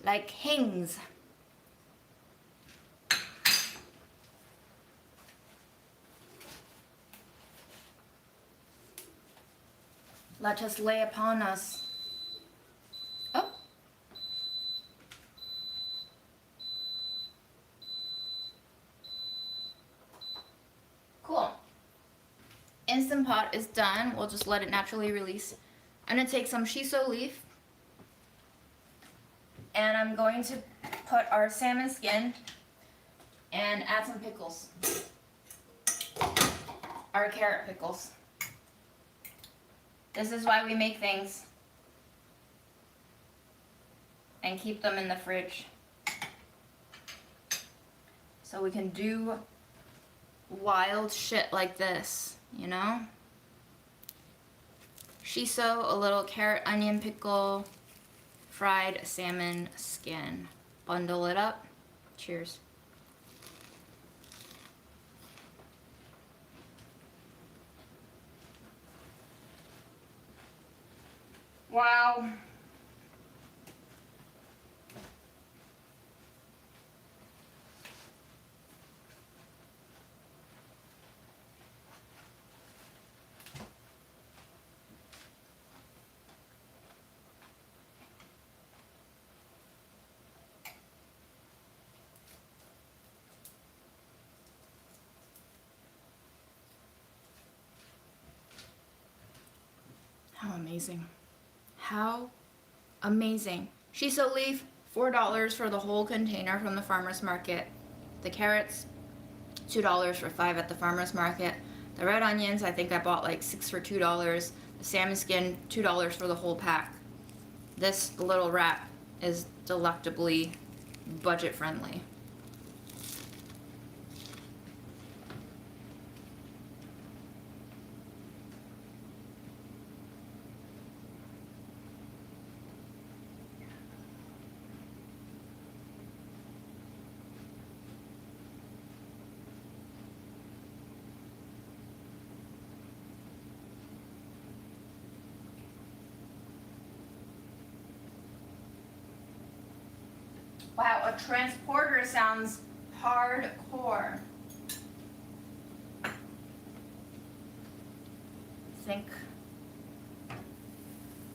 like kings. Let us lay upon us. Oh. Cool. Instant Pot is done. We'll just let it naturally release. I'm gonna take some shiso leaf. And I'm going to put our salmon skin and add some pickles. Our carrot pickles. This is why we make things and keep them in the fridge. So we can do wild shit like this, you know? Shiso, a little carrot onion pickle, fried salmon skin. Bundle it up. Cheers. Wow. How amazing. How amazing. Shiso leaf, $4 for the whole container from the farmer's market. The carrots, $2 for 5 at the farmer's market. The red onions, I think I bought like 6 for $2. The salmon skin, $2 for the whole pack. This little wrap is delectably budget friendly. Wow, a transporter sounds hardcore. think,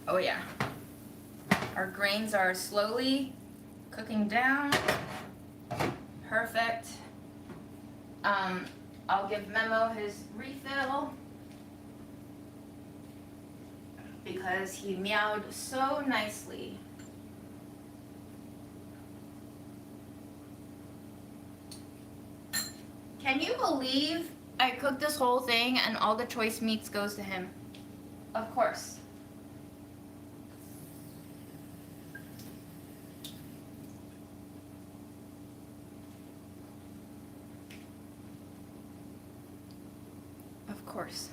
oh yeah, our grains are slowly cooking down. Perfect. I'll give Memo his refill because he meowed so nicely. Can you believe I cooked this whole thing and all the choice meats goes to him? Of course. Of course.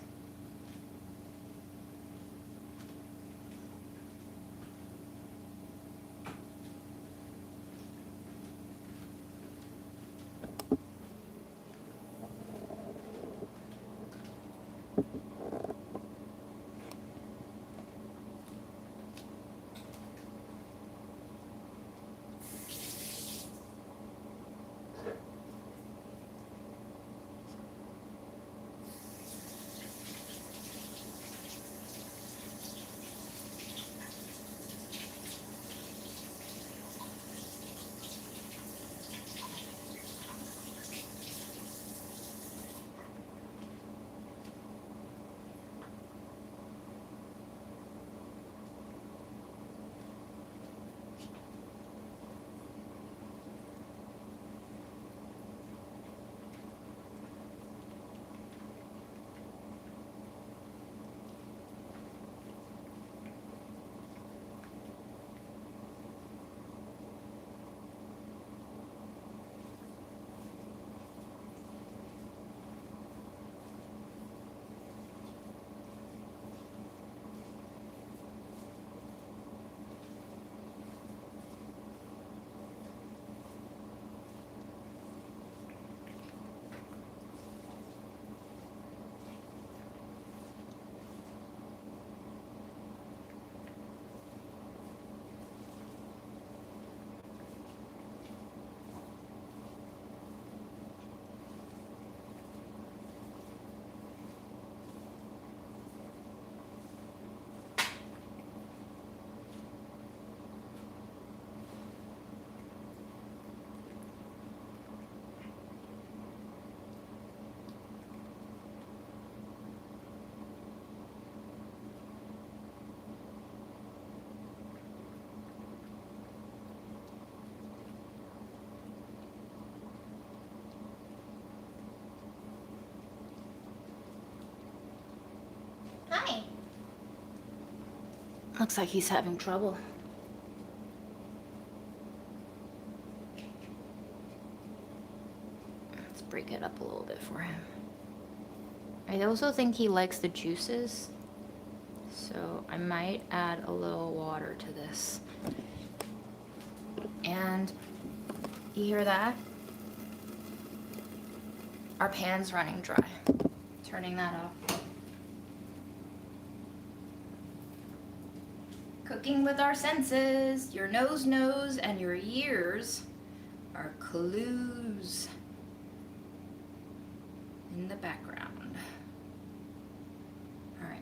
Hi. Looks like he's having trouble. Let's break it up a little bit for him. I also think he likes the juices, so I might add a little water to this. And you hear that? Our pan's running dry. Turning that off. Cooking with our senses. Your nose knows and your ears are clues in the background. All right.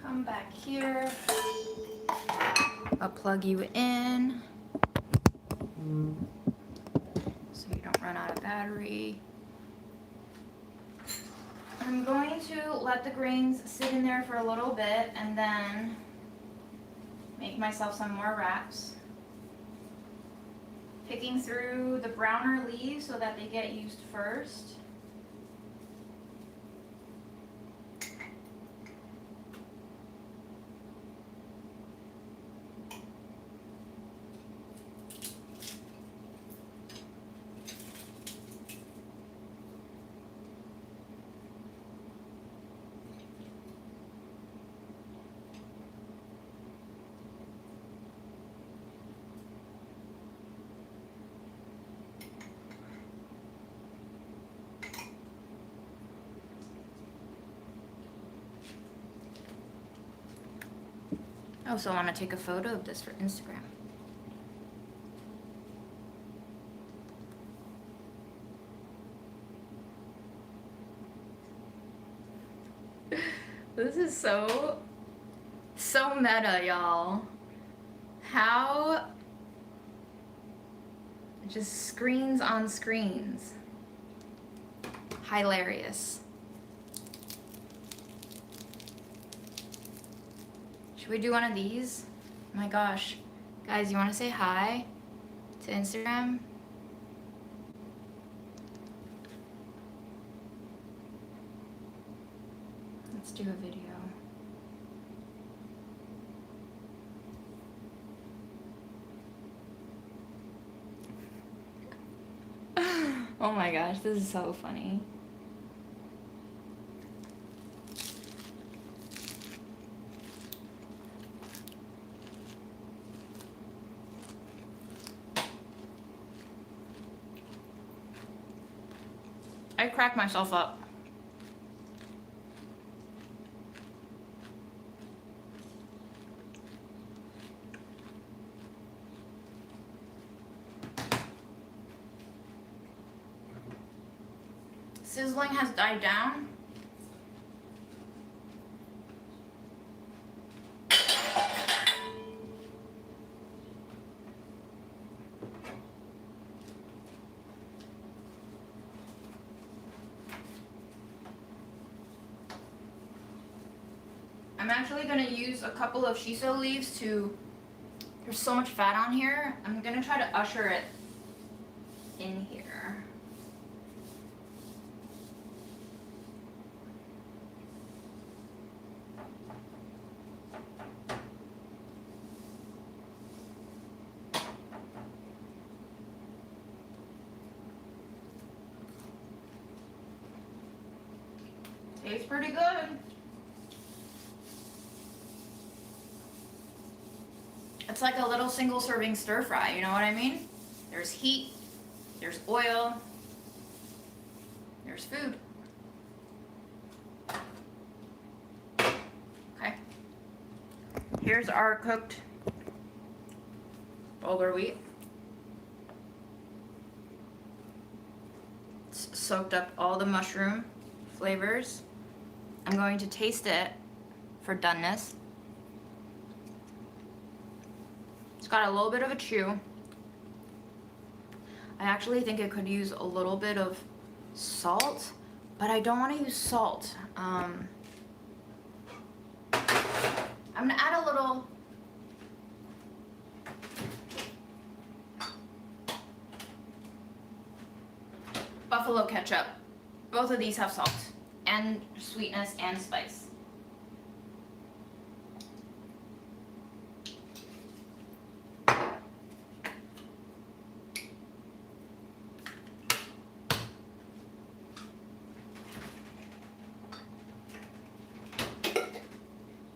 Come back here. I'll plug you in so you don't run out of battery. I'm going to let the grains sit in there for a little bit and then make myself some more wraps. Picking through the browner leaves so that they get used first. also want to take a photo of this for Instagram. This is so meta, y'all. How just screens on screens. Hilarious. Should we do one of these? Oh my gosh. Guys, you want to say hi to Instagram? Let's do a video. Oh my gosh, this is so funny. I cracked myself up. Sizzling has died down. I'm actually going to use a couple of shiso leaves to, there's so much fat on here, I'm going to try to usher it in here. Tastes pretty good. It's like a little single serving stir fry, you know what I mean? There's heat, there's oil, there's food. Okay. Here's our cooked bulgur wheat. It's soaked up all the mushroom flavors. I'm going to taste it for doneness. It's got a little bit of a chew. I actually think it could use a little bit of salt, but I don't want to use salt. I'm gonna add a little buffalo ketchup. Both of these have salt and sweetness and spice.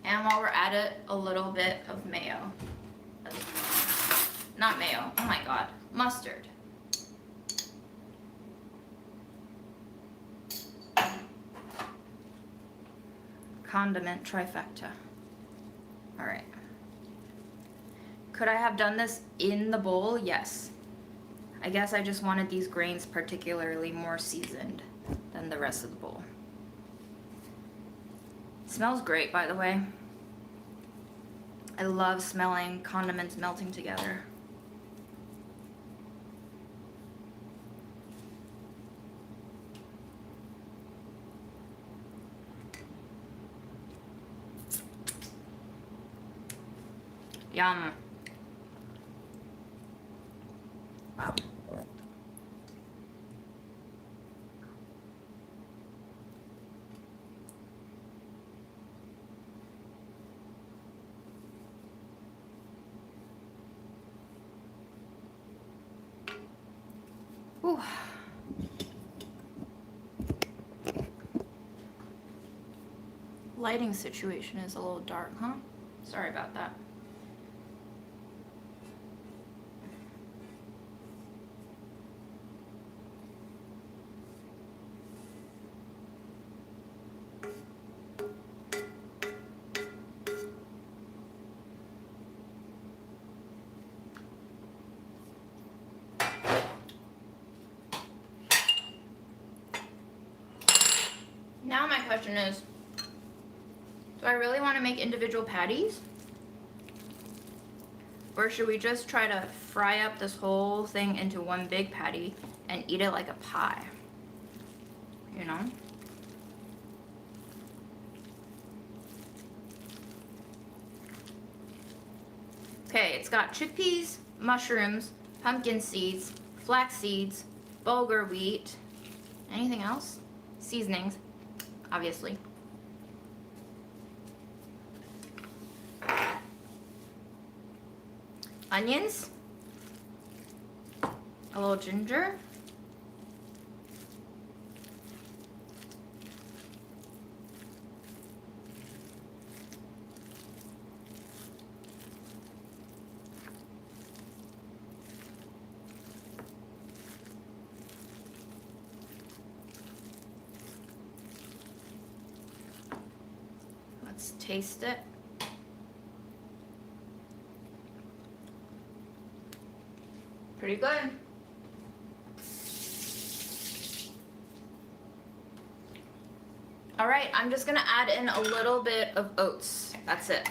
And while we're at it, a little bit of mayo. Not mayo, oh my god, mustard. Condiment trifecta. All right. Could I have done this in the bowl? Yes. I guess I just wanted these grains particularly more seasoned than the rest of the bowl. It smells great, by the way. I love smelling condiments melting together. Yum. Wow. Ooh. Lighting situation is a little dark, huh? Sorry about that. Now my question is, do I really want to make individual patties? Or should we just try to fry up this whole thing into one big patty and eat it like a pie? You know? Okay, it's got chickpeas, mushrooms, pumpkin seeds, flax seeds, bulgur wheat. Anything else? Seasonings, obviously. Onions, a little ginger, let's taste it. Pretty good. All right, I'm just gonna add in a little bit of oats. That's it.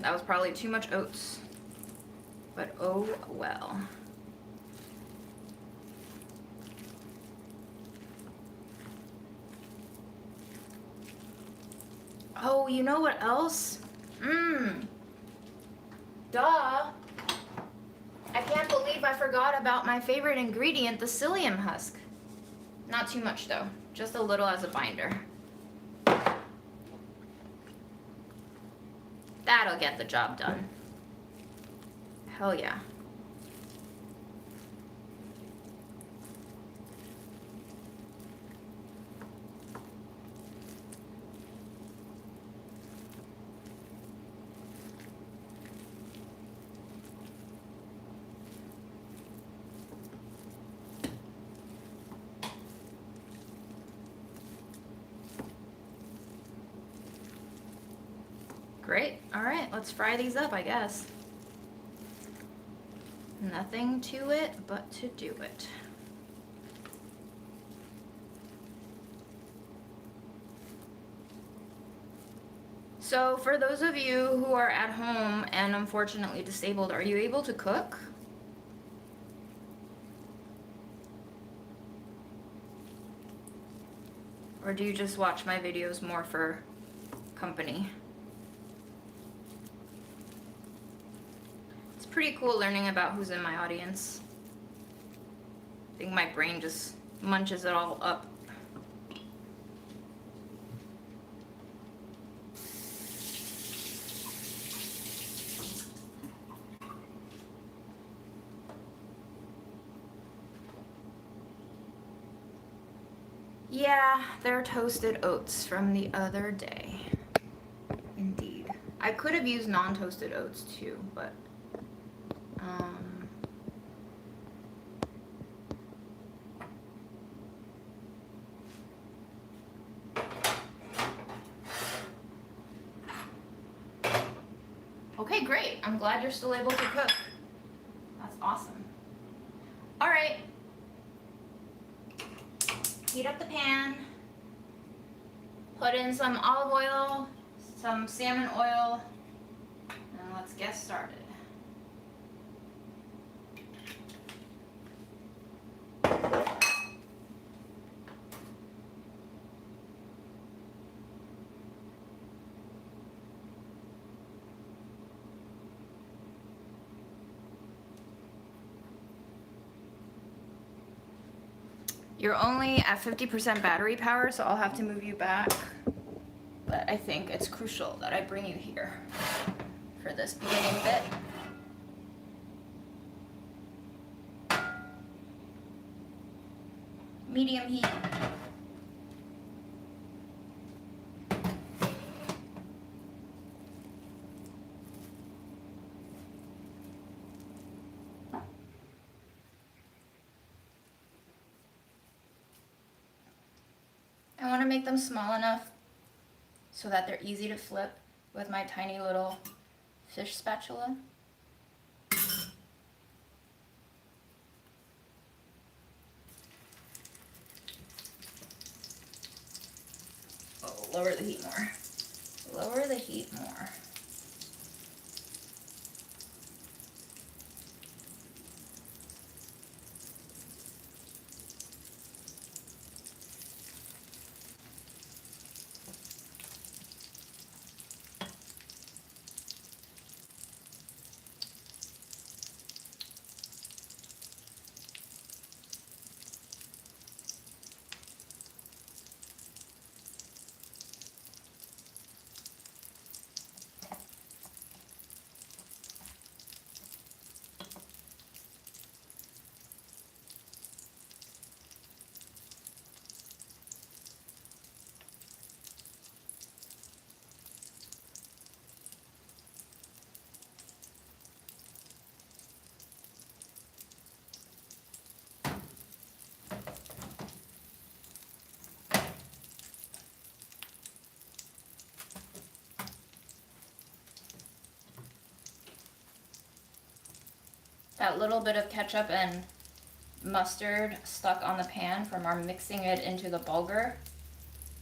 That was probably too much oats, but oh well. Oh, you know what else? Duh. I can't believe I forgot about my favorite ingredient, the psyllium husk. Not too much though, just a little as a binder. That'll get the job done. Hell yeah. Great. All right, let's fry these up, I guess. Nothing to it but to do it. So for those of you who are at home and unfortunately disabled, are you able to cook? Or do you just watch my videos more for company? It's pretty cool learning about who's in my audience. I think my brain just munches it all up. Yeah, they're toasted oats from the other day. Indeed. I could have used non-toasted oats too, but okay, great. I'm glad you're still able to cook. That's awesome. All right. Heat up the pan. Put in some olive oil, some salmon oil, and let's get started. You're only at 50% battery power, so I'll have to move you back. But I think it's crucial that I bring you here for this beginning bit. Medium heat. I want to make them small enough so that they're easy to flip with my tiny little fish spatula. lower the heat more. Lower the heat more. That little bit of ketchup and mustard stuck on the pan from our mixing it into the bulgur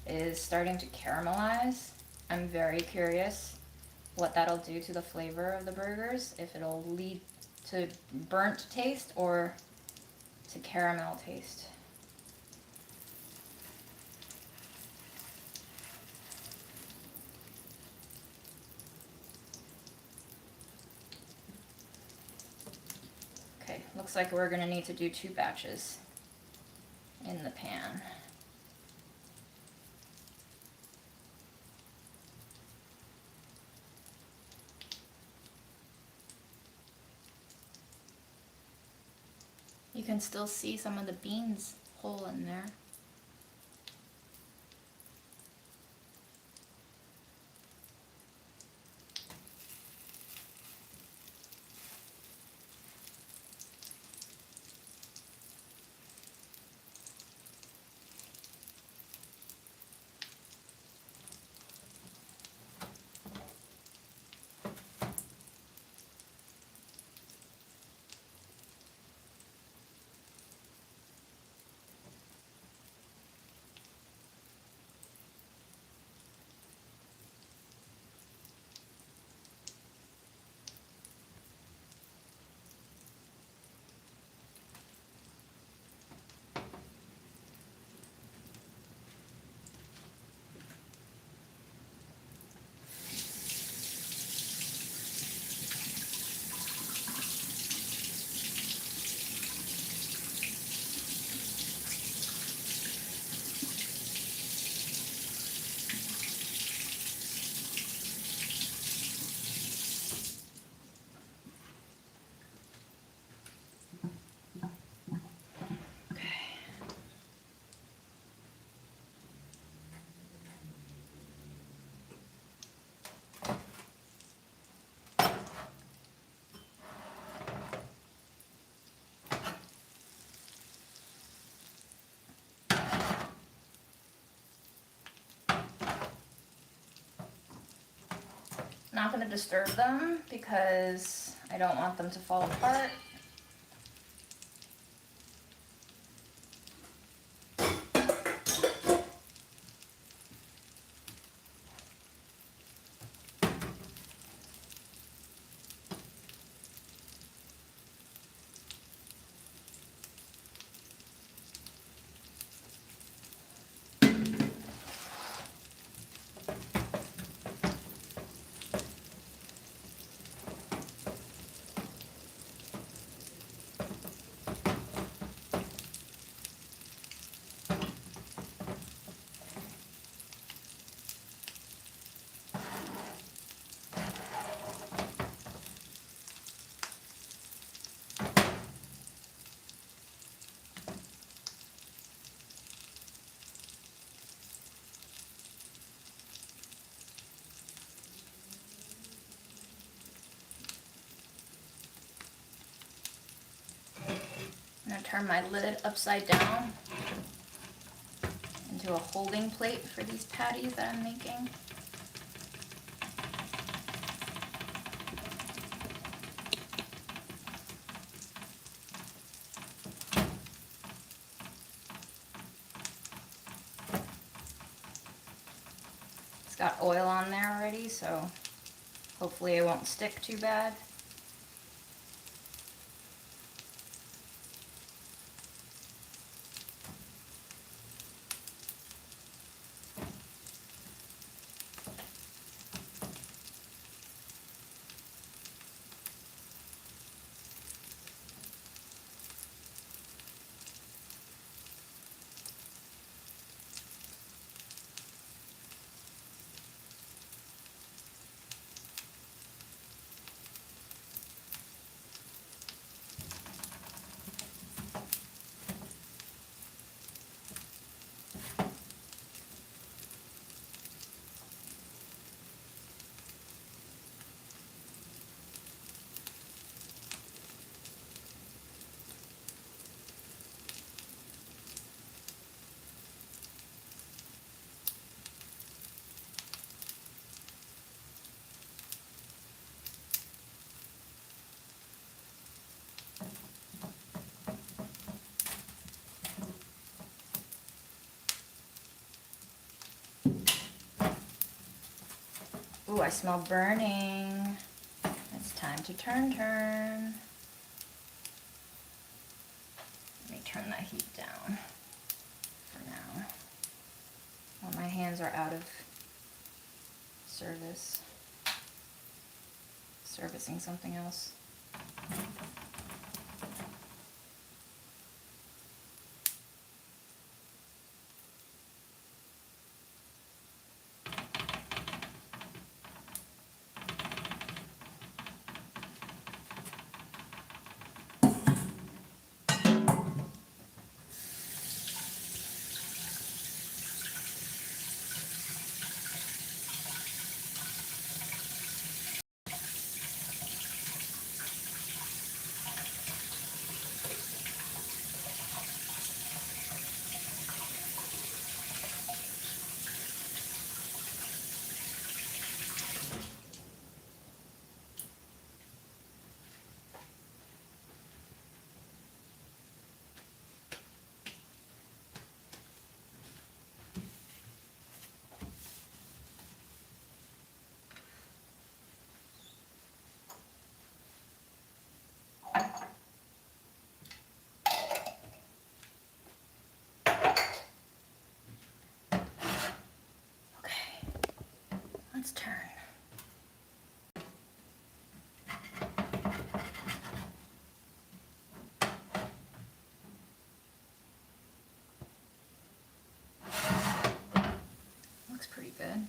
is starting to caramelize. I'm very curious what that'll do to the flavor of the burgers, if it'll lead to burnt taste or to caramel taste. Okay, looks like we're gonna need to do 2 batches in the pan. You can still see some of the beans whole in there. Not going to disturb them because I don't want them to fall apart. I'm going to turn my lid upside down into a holding plate for these patties that I'm making. got oil on there already, so hopefully it won't stick too bad. Ooh, I smell burning. It's time to turn. Let me turn that heat down for now. While my hands are out of servicing something else. Let's turn. Looks pretty good.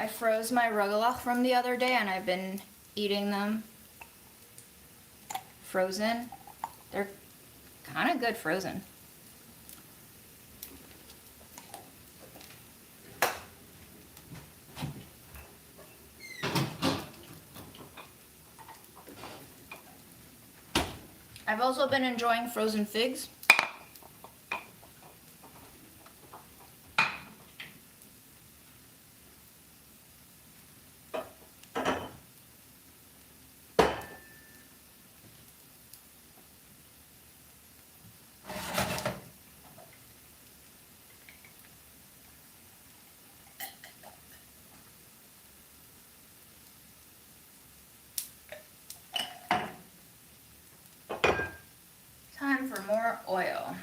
I froze my rugelach from the other day and I've been eating them frozen. They're kind of good frozen. I've also been enjoying frozen figs. Time for more oil.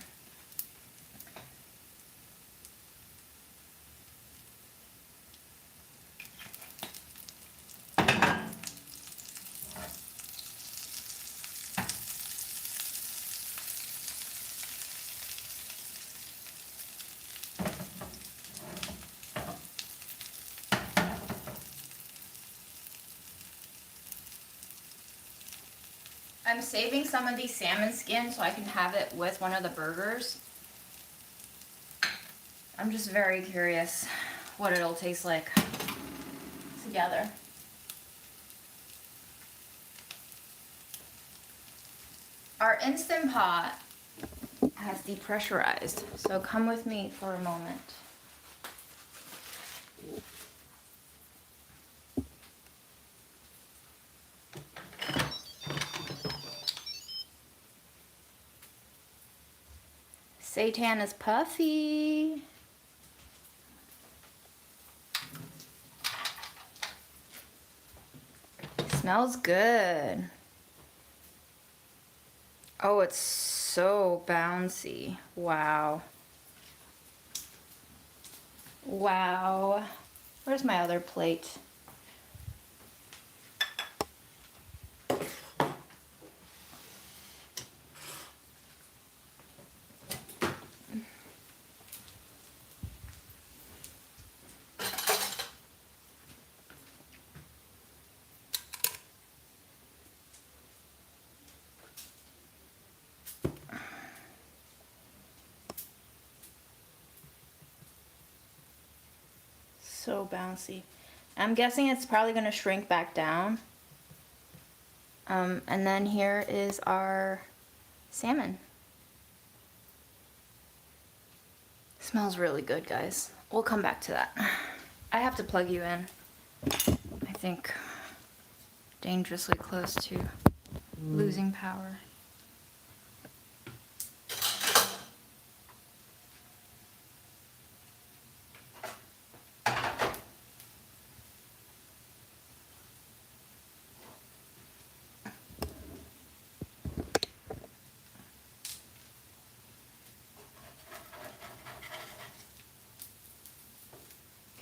I'm saving some of these salmon skins so I can have it with one of the burgers. I'm just very curious what it'll taste like together. Our Instant Pot has depressurized, so come with me for a moment. Seitan is puffy. Smells good. Oh, it's so bouncy. Wow. Wow. Where's my other plate? So bouncy. I'm guessing it's probably going to shrink back down. And then here is our salmon. Smells really good, guys. We'll come back to that. I have to plug you in. I think dangerously close to losing power.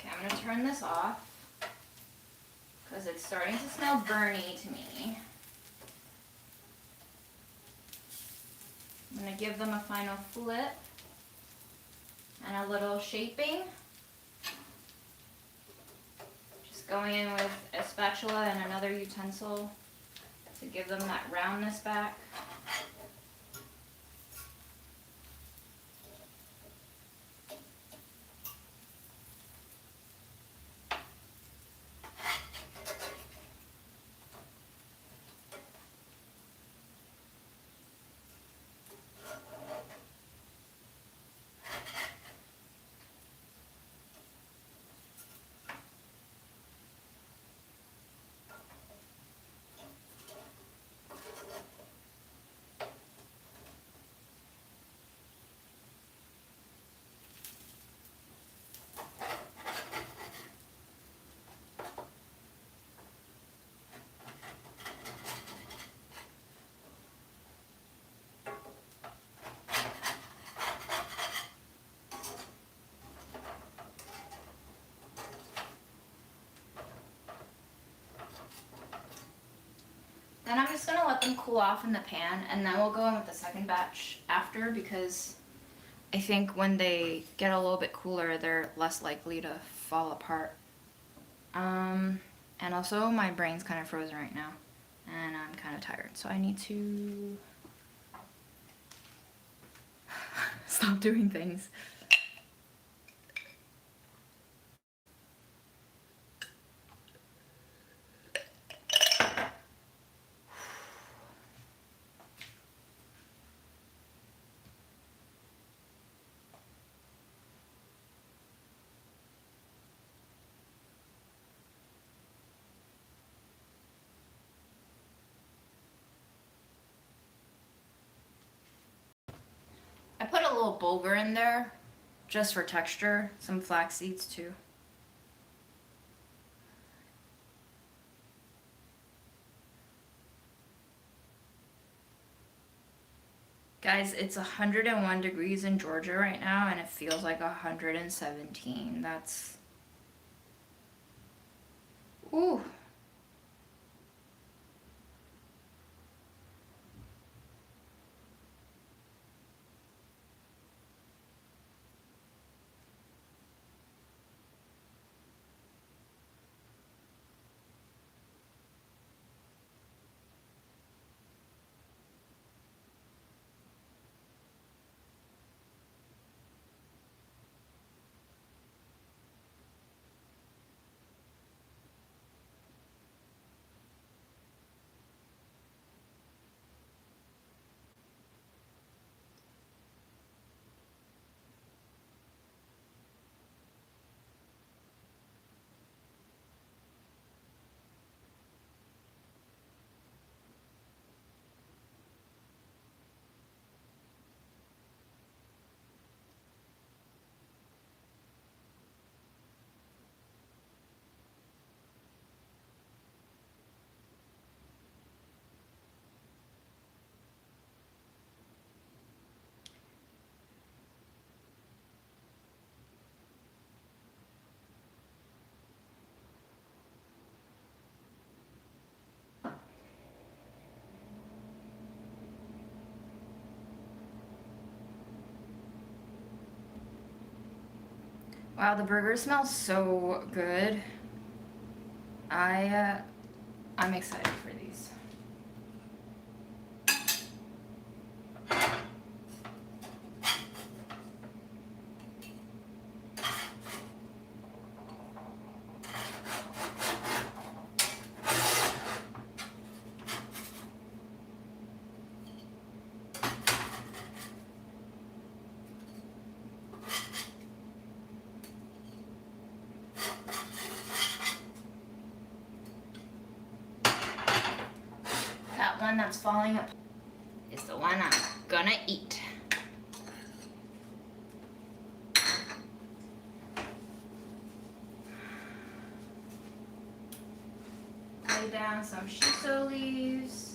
I'm gonna turn this off because it's starting to smell burny to me. I'm gonna give them a final flip and a little shaping. Just going in with a spatula and another utensil to give them that roundness back. Then I'm just gonna let them cool off in the pan, and then we'll go in with the second batch after, because I think when they get a little bit cooler, they're less likely to fall apart. And also my brain's kind of frozen right now. and I'm kind of tired, so I need to stop doing things. I put a little bulgur in there just for texture, some flax seeds too. Guys, it's 101 degrees in Georgia right now and it feels like 117. That's... Ooh. Wow, the burger smells so good. I'm excited for these. That one that's falling apart is the one I'm gonna eat. Lay down some shiso leaves.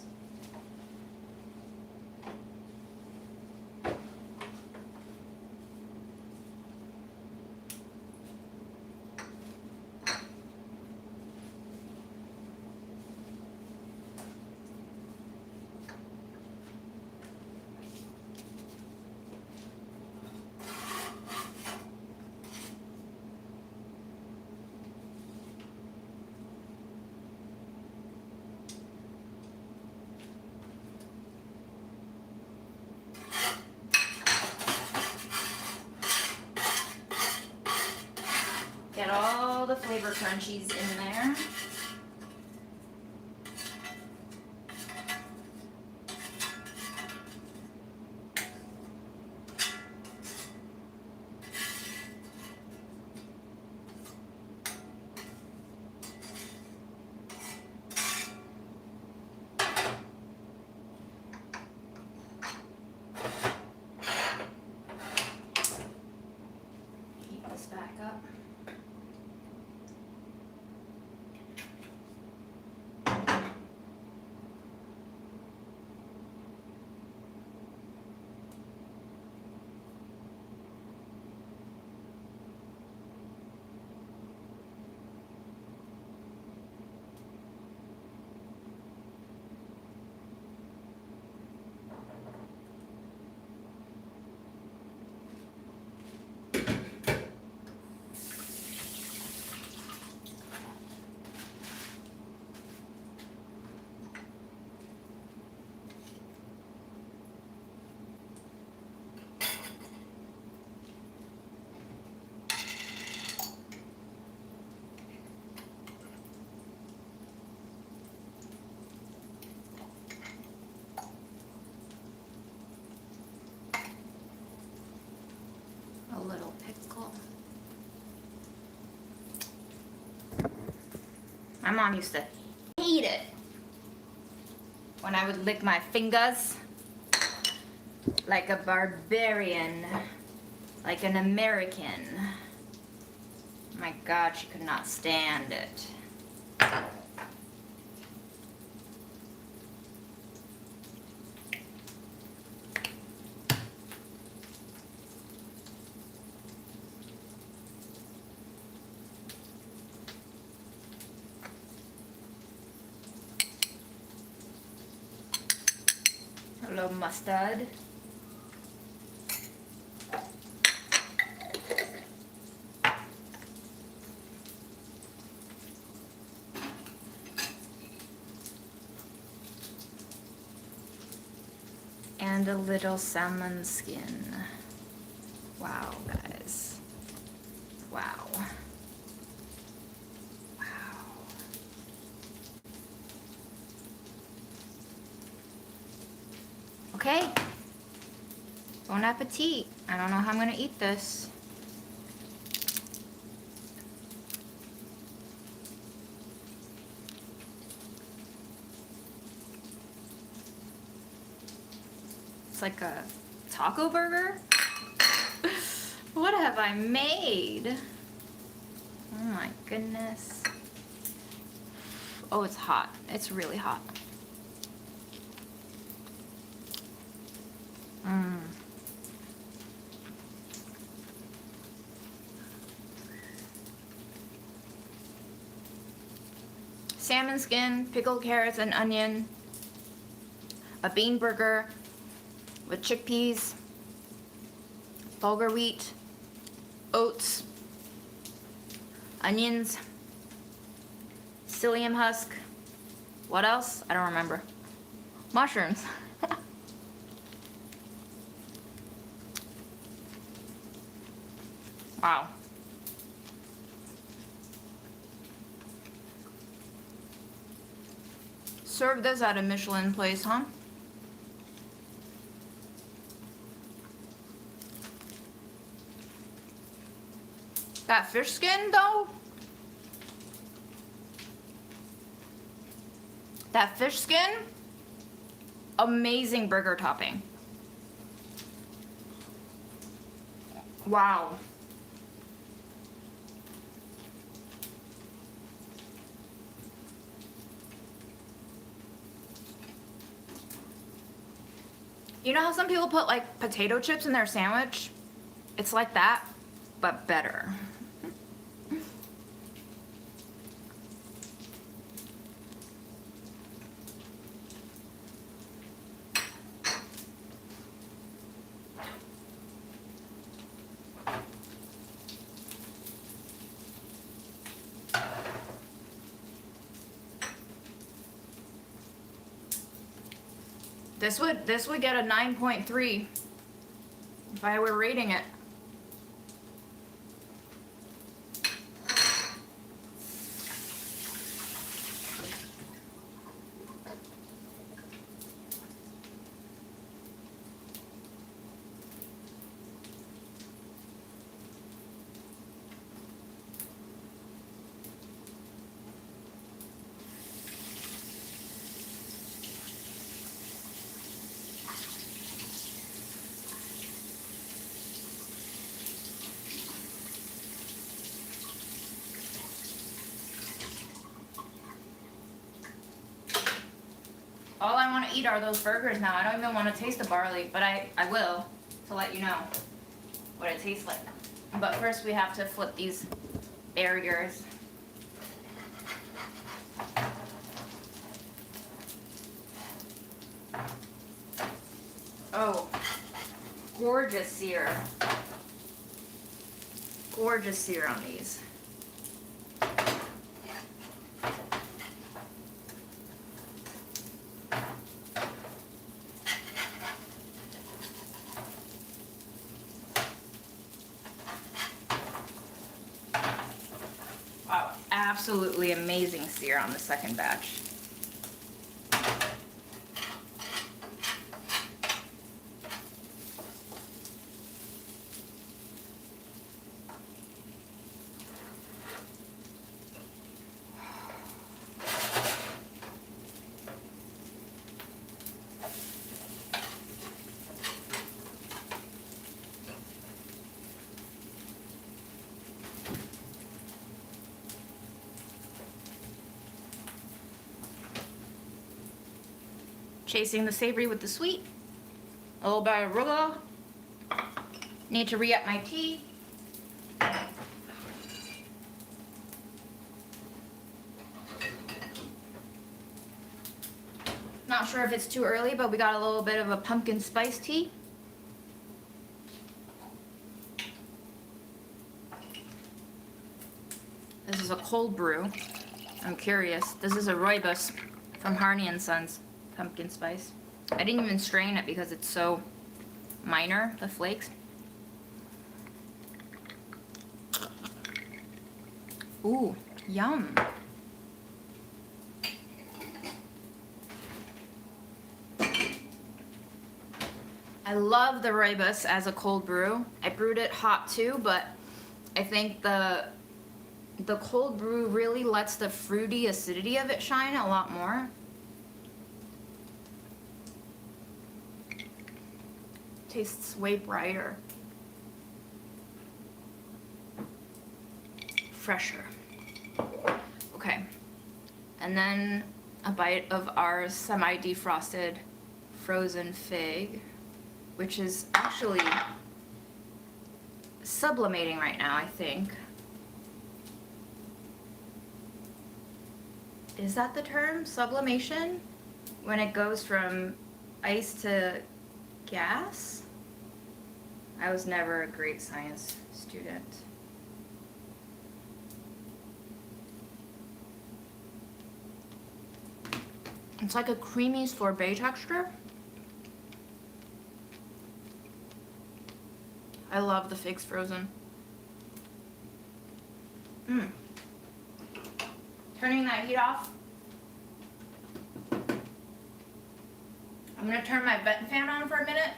Get all the flavor crunchies in there. Heat this back up. My mom used to hate it when I would lick my fingers like a barbarian, like an American. My God, she could not stand it. A little mustard. And a little salmon skin. Wow, guys. Wow. Wow. Okay. Bon appetit. I don't know how I'm gonna eat this. It's like a taco burger. What have I made? Oh my goodness. Oh, it's hot. It's really hot. Mmm. Salmon skin, pickled carrots and onion. A bean burger with chickpeas, bulgur wheat, oats, onions, psyllium husk. What else? I don't remember. Mushrooms. Wow. Serve this at a Michelin place, huh? That fish skin, though? That fish skin? Amazing burger topping. Wow. You know how some people put like potato chips in their sandwich? It's like that, but better. This would get a 9.3 if I were rating it. All I want to eat are those burgers now. I don't even want to taste the barley, but I will to let you know what it tastes like. But first we have to flip these barriers. Oh, gorgeous sear. Gorgeous sear on these. Wow, absolutely amazing sear on the second batch. chasing the savory with the sweet. A little bit of arugula. Need to re-up my tea. Not sure if it's too early, but we got a little bit of a pumpkin spice tea. This is a cold brew. I'm curious. This is a rooibos from Harney & Sons pumpkin spice. I didn't even strain it because it's so minor, the flakes. Ooh, yum. I love the rooibos as a cold brew. I brewed it hot too, but I think the cold brew really lets the fruity acidity of it shine a lot more. Tastes way brighter. Fresher. Okay. And then a bite of our semi-defrosted frozen fig, which is actually sublimating right now, I think. Is that the term? Sublimation? When it goes from ice to gas? I was never a great science student. It's like a creamy sorbet texture. I love the figs frozen. Turning that heat off. I'm gonna turn my vent fan on for a minute.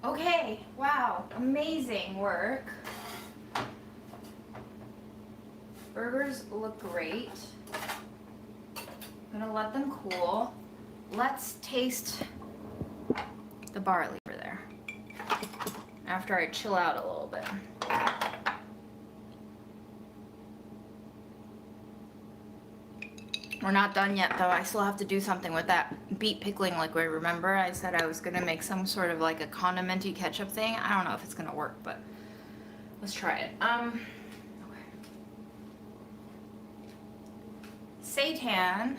Okay, wow, amazing work. Burgers look great. I'm gonna let them cool. Let's taste the barley over there after I chill out a little bit. We're not done yet though. I still have to do something with that beet pickling liquid. Remember I said I was gonna make some sort of like a condimenty ketchup thing? I don't know if it's gonna work, but let's try it. Okay. Seitan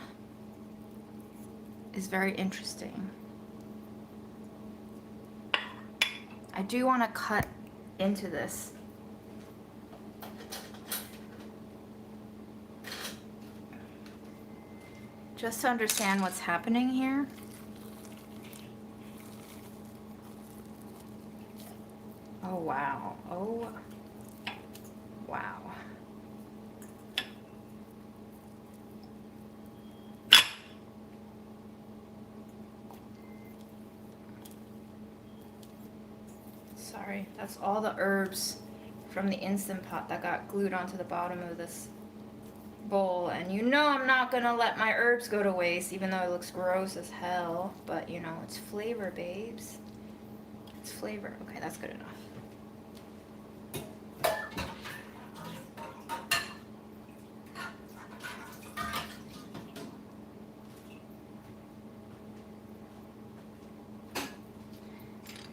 is very interesting. I do want to cut into this. Just to understand what's happening here. Oh wow. Oh wow. Sorry, that's all the herbs from the Instant Pot that got glued onto the bottom of this bowl. And you know I'm not gonna let my herbs go to waste, even though it looks gross as hell. But you know, it's flavor, babes. It's flavor. Okay, that's good enough.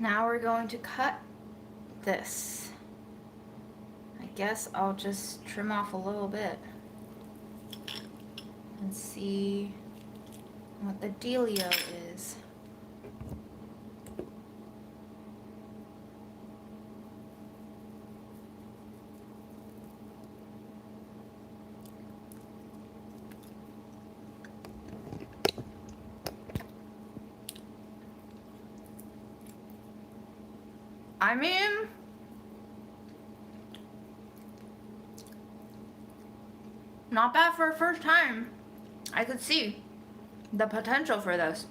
Now we're going to cut this. I guess I'll just trim off a little bit and see what the dealio is. I mean, not bad for a first time. I could see the potential for this.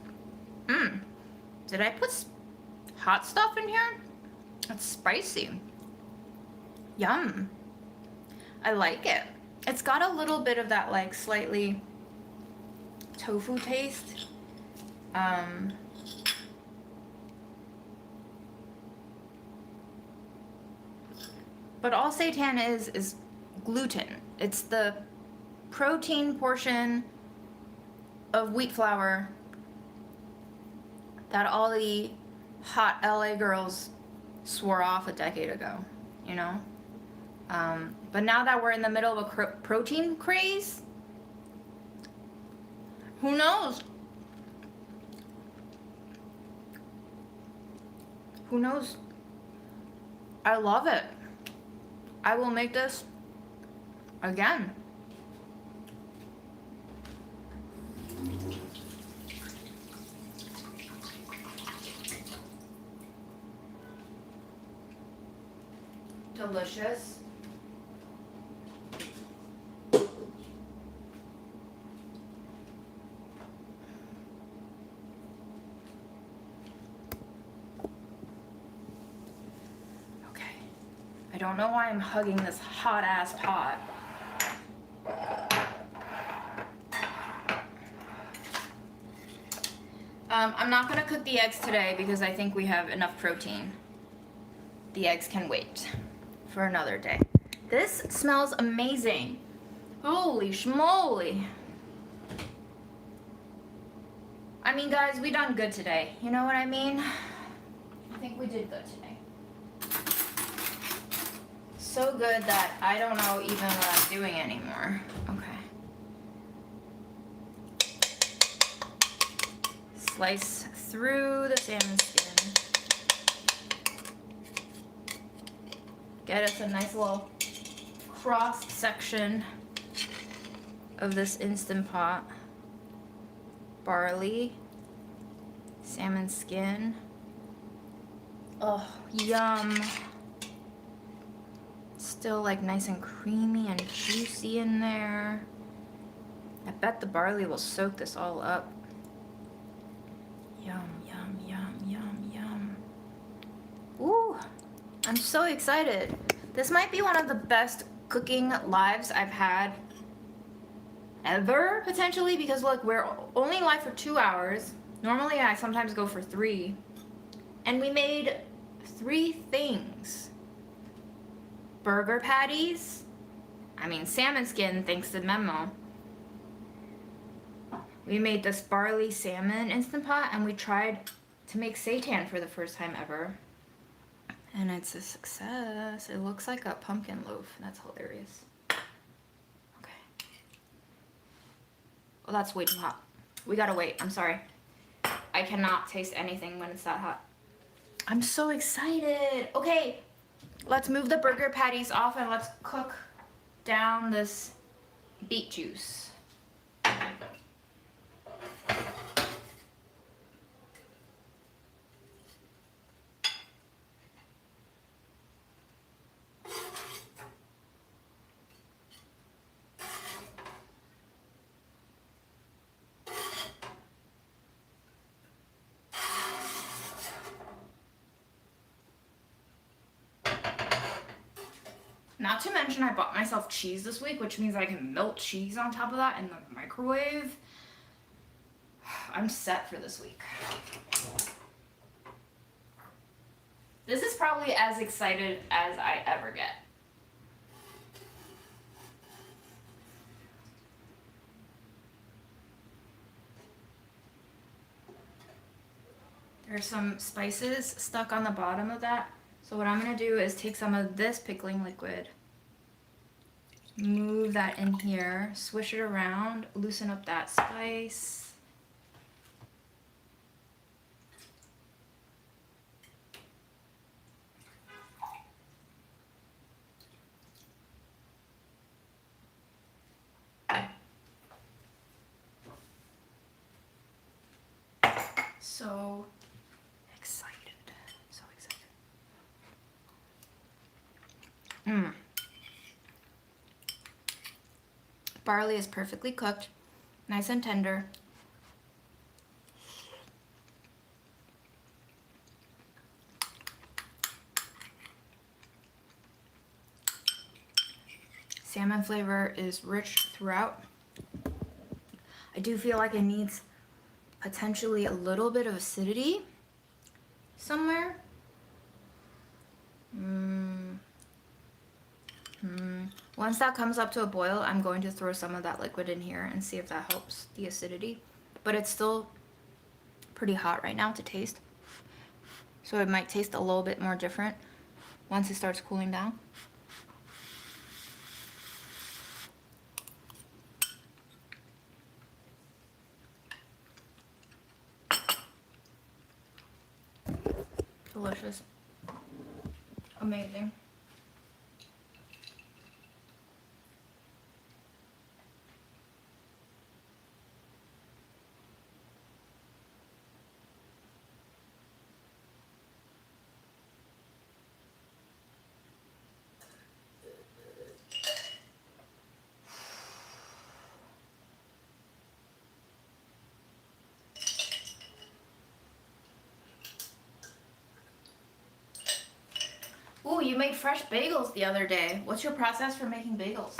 Did I put hot stuff in here? It's spicy. Yum. I like it. It's got a little bit of that like slightly tofu taste. But all seitan is gluten. It's the protein portion of wheat flour that all the hot LA girls swore off a decade ago, you know? But now that we're in the middle of a protein craze, who knows? Who knows? I love it. I will make this again. Delicious. I don't know why I'm hugging this hot ass pot. I'm not gonna cook the eggs today because I think we have enough protein. The eggs can wait for another day. This smells amazing. Holy schmoly. I mean, guys, we done good today. You know what I mean? I think we did good today. So good that I don't know even what I'm doing anymore. Okay. Slice through the salmon skin. Get us a nice little cross section of this Instant Pot. Barley, salmon skin. Oh, yum. Still like nice and creamy and juicy in there. I bet the barley will soak this all up. Yum, yum, yum, yum, yum. Ooh, I'm so excited. This might be one of the best cooking lives I've had ever, potentially, because look, we're only live for 2 hours. Normally I sometimes go for 3. And we made 3 things. Burger patties. I mean, salmon skin, thanks to Memo. We made this barley salmon Instant Pot, and we tried to make seitan for the first time ever. And it's a success. It looks like a pumpkin loaf. That's hilarious. Okay. Well, that's way too hot. We gotta wait. I'm sorry. I cannot taste anything when it's that hot. I'm so excited. Okay, let's move the burger patties off and let's cook down this beet juice. Not to mention I bought myself cheese this week, which means I can melt cheese on top of that in the microwave. I'm set for this week. This is probably as excited as I ever get. There's some spices stuck on the bottom of that. So what I'm gonna do is take some of this pickling liquid, move that in here, swish it around, loosen up that spice. So excited. So excited. Barley is perfectly cooked, nice and tender. Salmon flavor is rich throughout. I do feel like it needs potentially a little bit of acidity somewhere. Once that comes up to a boil, I'm going to throw some of that liquid in here and see if that helps the acidity. But it's still pretty hot right now to taste. So it might taste a little bit more different once it starts cooling down. Delicious. Amazing. Ooh, you made fresh bagels the other day. What's your process for making bagels?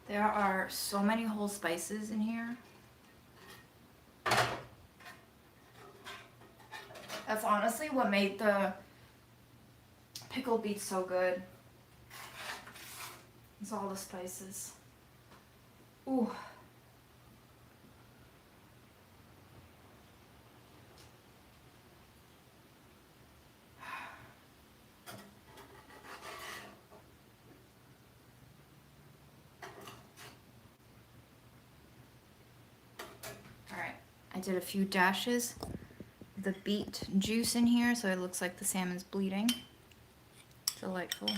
There are so many whole spices in here. That's honestly what made the pickled beets so good. It's all the spices. Ooh. did a few dashes of the beet juice in here so it looks like the salmon's bleeding. Delightful.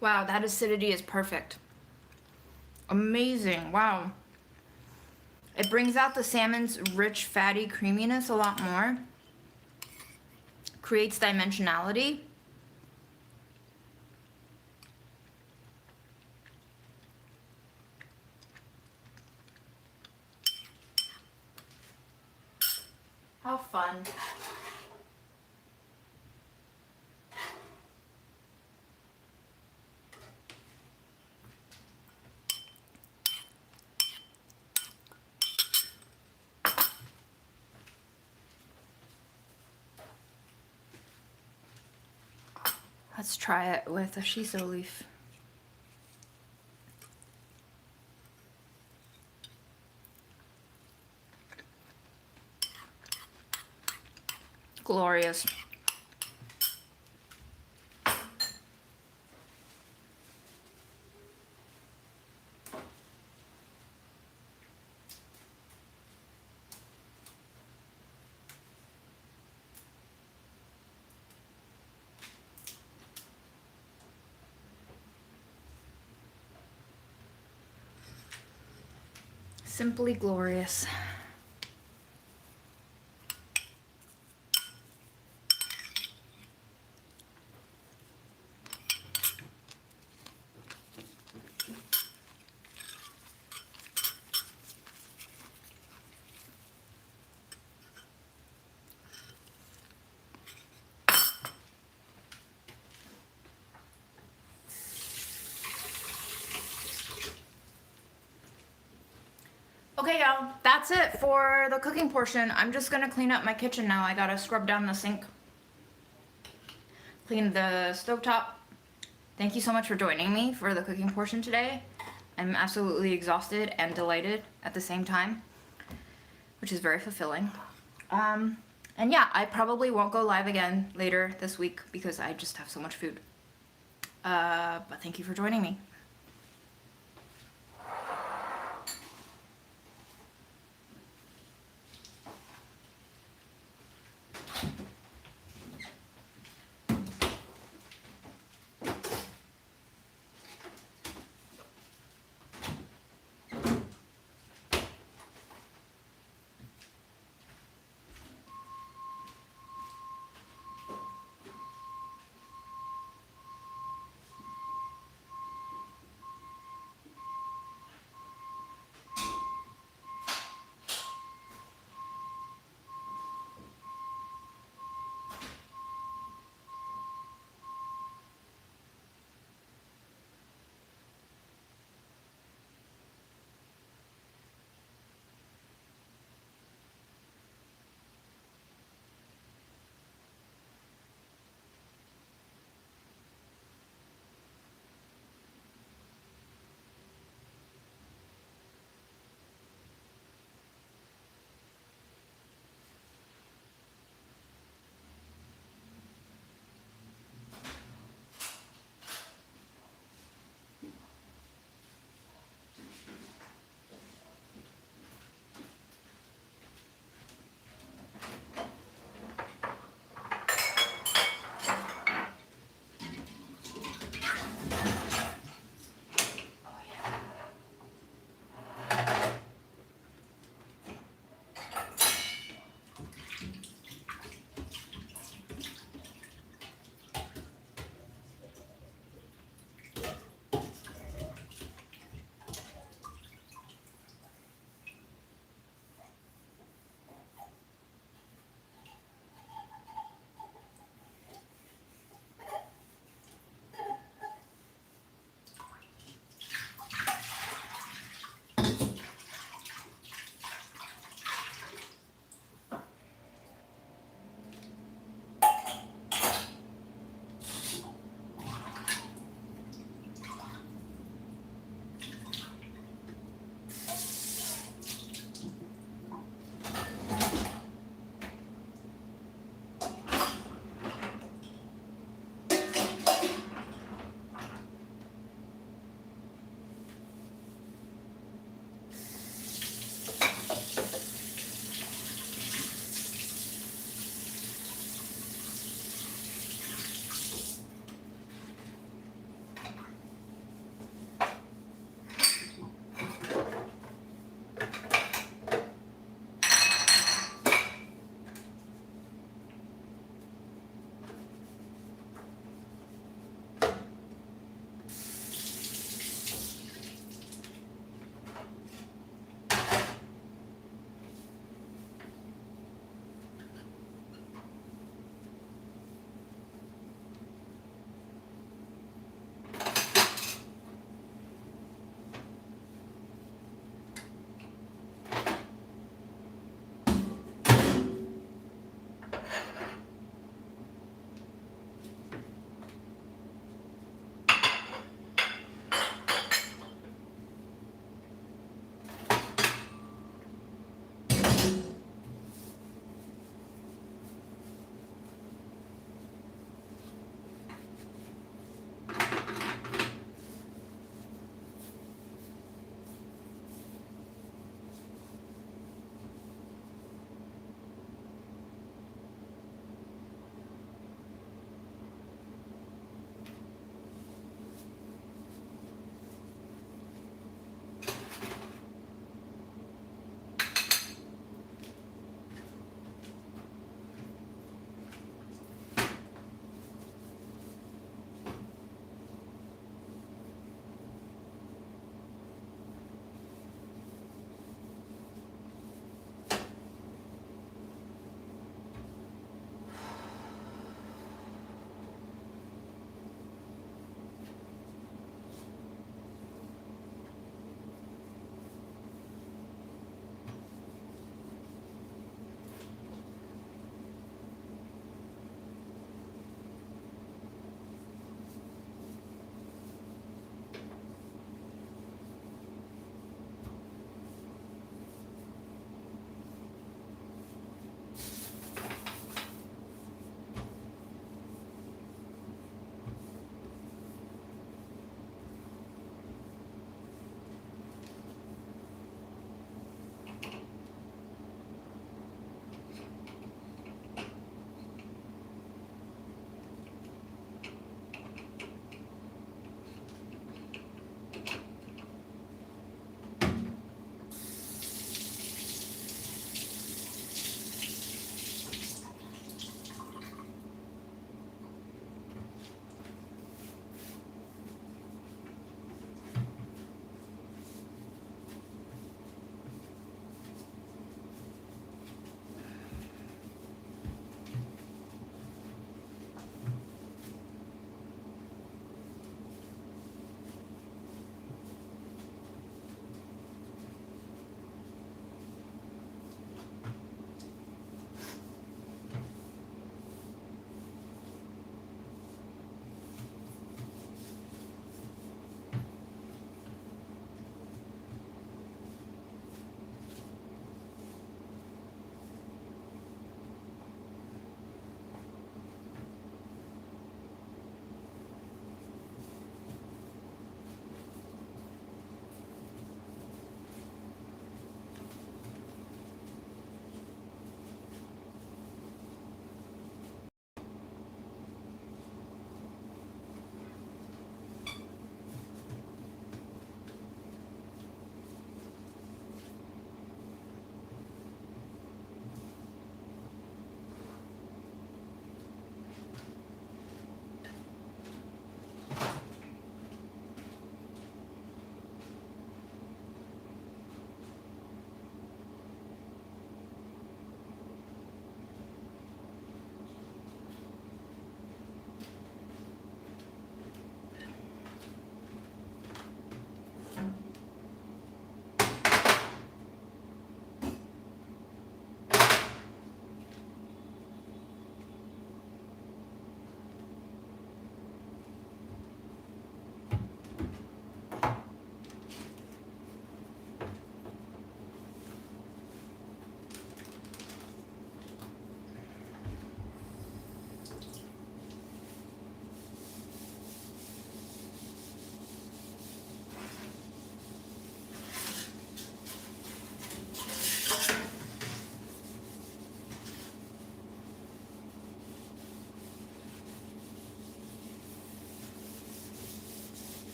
Wow, that acidity is perfect. Amazing, wow. It brings out the salmon's rich, fatty creaminess a lot more. Creates dimensionality. How fun. Let's try it with a shiso leaf. Glorious. Simply glorious. Okay, y'all, that's it for the cooking portion. I'm just gonna clean up my kitchen now. I gotta scrub down the sink, clean the stovetop. Thank you so much for joining me for the cooking portion today. I'm absolutely exhausted and delighted at the same time, which is very fulfilling. And yeah, I probably won't go live again later this week because I just have so much food. But thank you for joining me.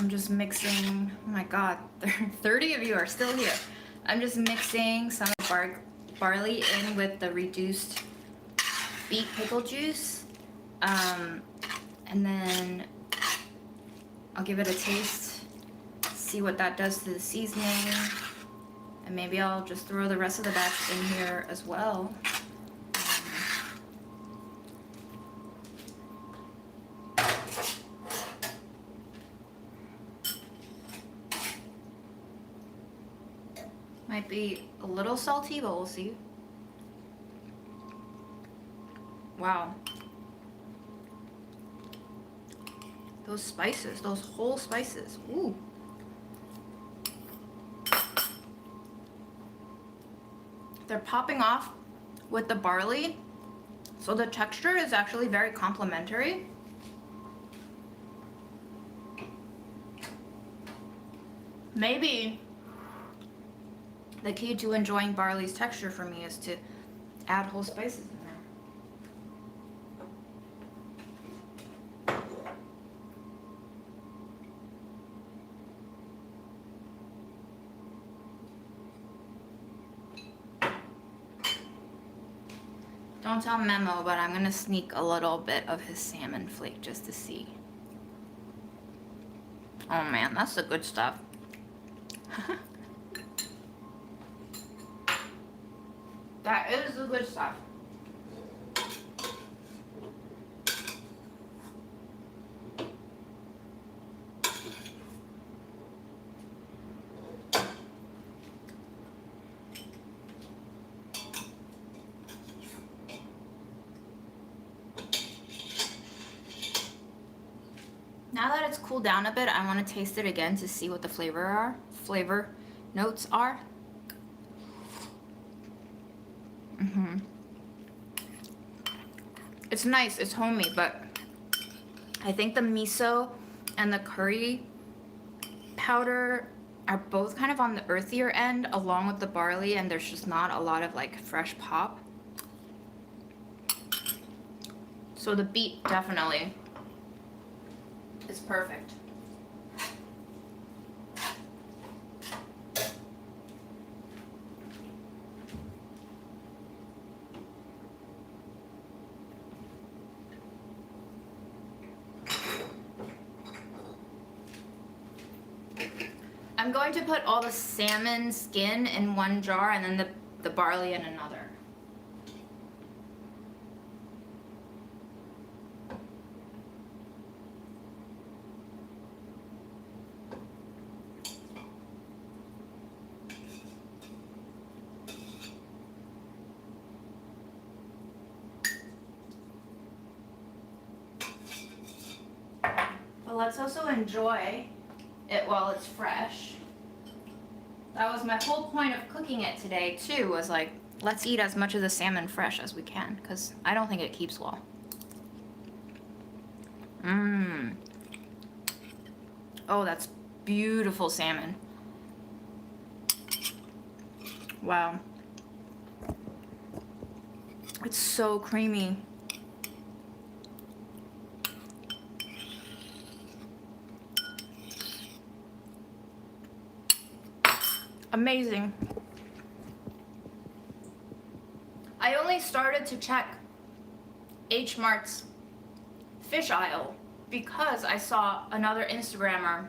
I'm just mixing, oh my god, 30 of you are still here. I'm just mixing some barley in with the reduced beet pickle juice. And then I'll give it a taste, see what that does to the seasoning. And maybe I'll just throw the rest of the batch in here as well. Might be a little salty, but we'll see. Wow. Those spices, those whole spices. Ooh. They're popping off with the barley, so the texture is actually very complementary. Maybe the key to enjoying barley's texture for me is to add whole spices in there. Don't tell Memo, but I'm gonna sneak a little bit of his salmon flake just to see. Oh man, that's the good stuff. That is the good stuff. Now that it's cooled down a bit, I want to taste it again to see what the flavor notes are. It's nice, it's homey, but I think the miso and the curry powder are both kind of on the earthier end along with the barley, and there's just not a lot of like fresh pop. So the beet definitely is perfect. I'm going to put all the salmon skin in one jar and then the barley in another. But let's also enjoy it while it's fresh. That was my whole point of cooking it today too, was like, let's eat as much of the salmon fresh as we can, because I don't think it keeps well. Oh, that's beautiful salmon. Wow. It's so creamy. Amazing. I only started to check H Mart's fish aisle because I saw another Instagrammer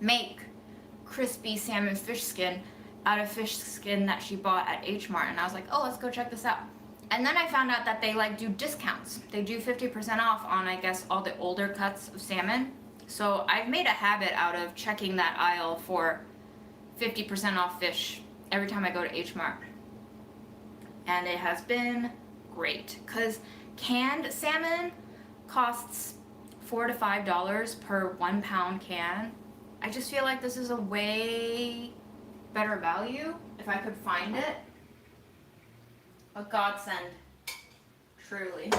make crispy salmon fish skin out of fish skin that she bought at H Mart, and I was like, oh, let's go check this out. And then I found out that they like do discounts. They do 50% off on, I guess, all the older cuts of salmon. So I've made a habit out of checking that aisle for 50% off fish every time I go to H Mart. And it has been great, because canned salmon costs $4 to $5 per 1 pound can. I just feel like this is a way better value if I could find it. A godsend, truly.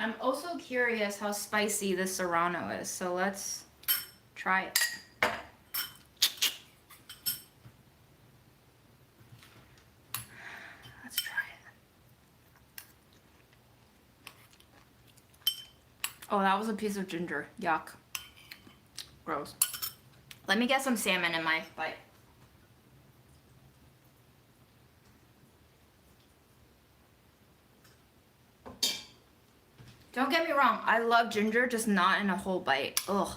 I'm also curious how spicy this serrano is, so let's try it. Let's try it. Oh, that was a piece of ginger. Yuck. Gross. Let me get some salmon in my bite. Don't get me wrong, I love ginger, just not in a whole bite. Ugh.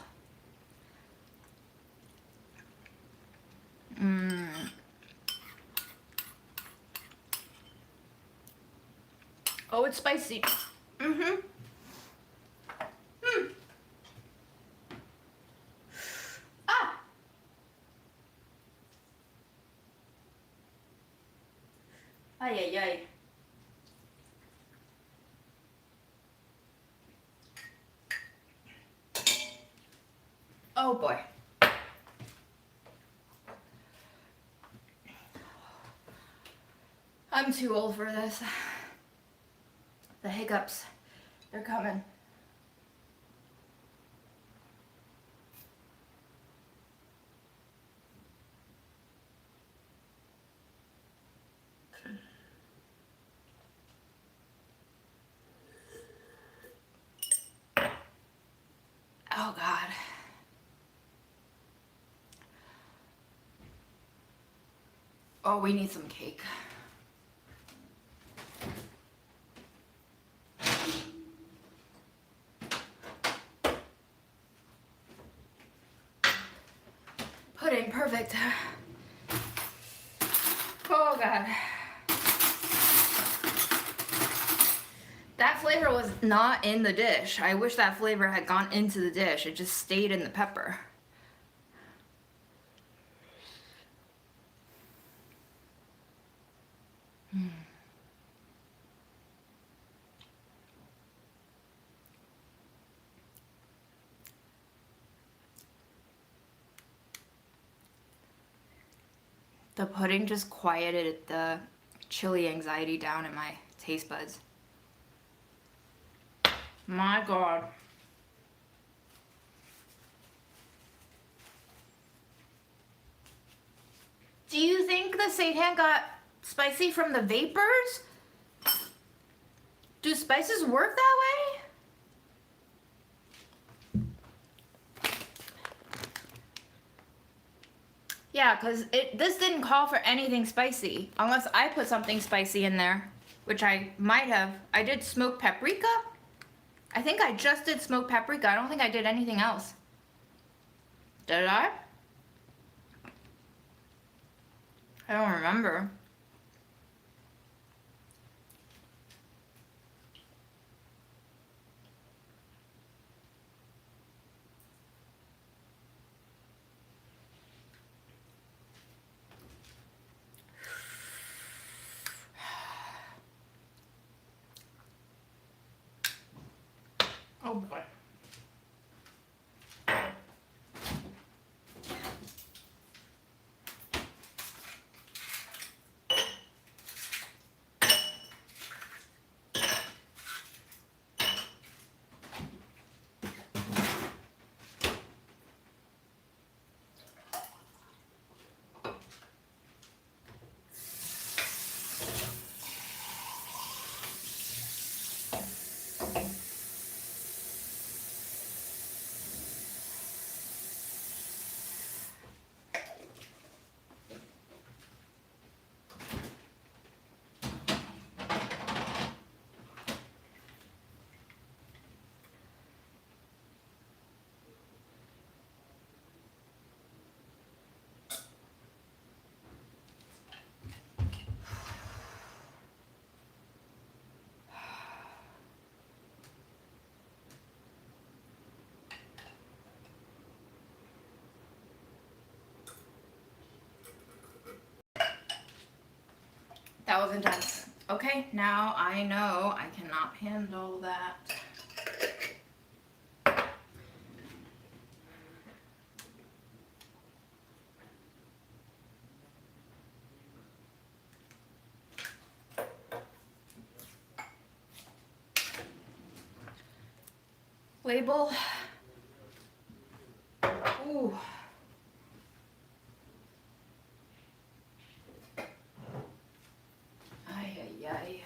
Mmm. Oh, it's spicy. Mm-hmm. Mm. Ah! Ay, ay, ay. Oh boy. I'm too old for this. The hiccups, they're coming. Oh God. Oh, we need some cake. Pudding, perfect. Oh God. That flavor was not in the dish. I wish that flavor had gone into the dish. It just stayed in the pepper. Mm. The pudding just quieted the chili anxiety down in my taste buds. My God. Do you think the seitan got spicy from the vapors? Do spices work that way? Yeah, because this didn't call for anything spicy. Unless I put something spicy in there, which I might have. I did smoked paprika. I think I just did smoked paprika. I don't think I did anything else. Did I? I don't remember. Oh boy. That was intense. Okay, now I know I cannot handle that. Label. Ooh. Ay, ay, ay.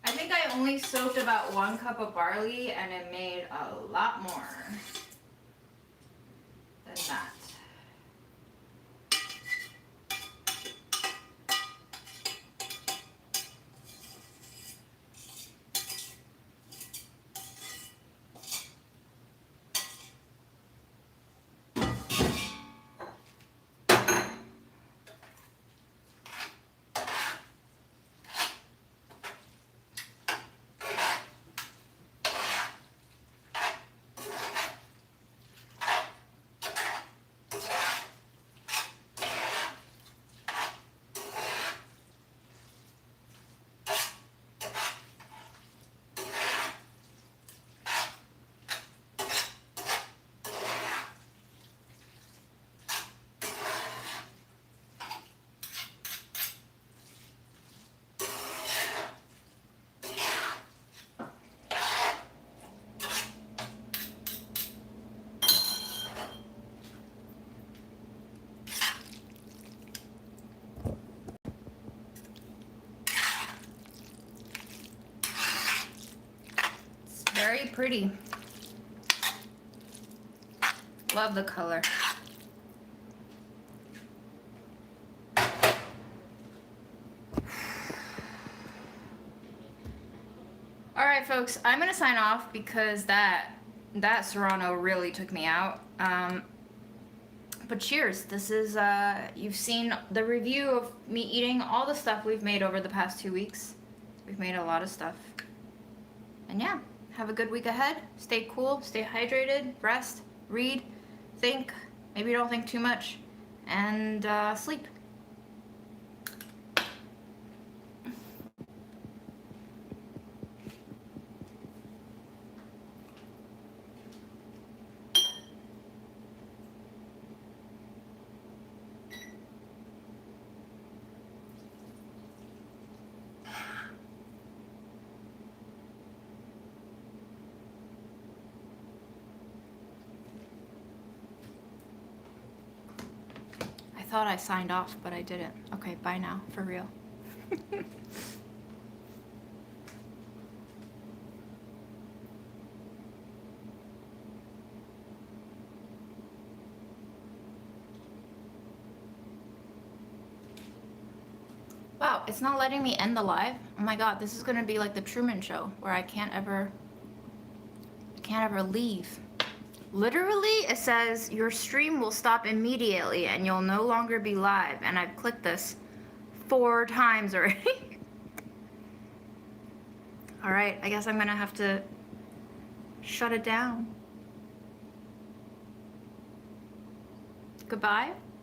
I think I only soaked about 1 cup of barley and it made a lot more than that. Very pretty. Love the color. All right, folks, I'm gonna sign off because that Serrano really took me out. But cheers. This is, you've seen the review of me eating all the stuff we've made over the past 2 weeks. We've made a lot of stuff. And yeah, have a good week ahead. Stay cool, stay hydrated, rest, read, think. Maybe don't think too much. And sleep. I thought I signed off, but I didn't. Okay, bye now, for real. Wow, it's not letting me end the live? Oh my god, this is gonna be like the Truman Show, where I can't ever leave. Literally, it says your stream will stop immediately and you'll no longer be live. And I've clicked this 4 times already. All right, I guess I'm gonna have to shut it down. Goodbye.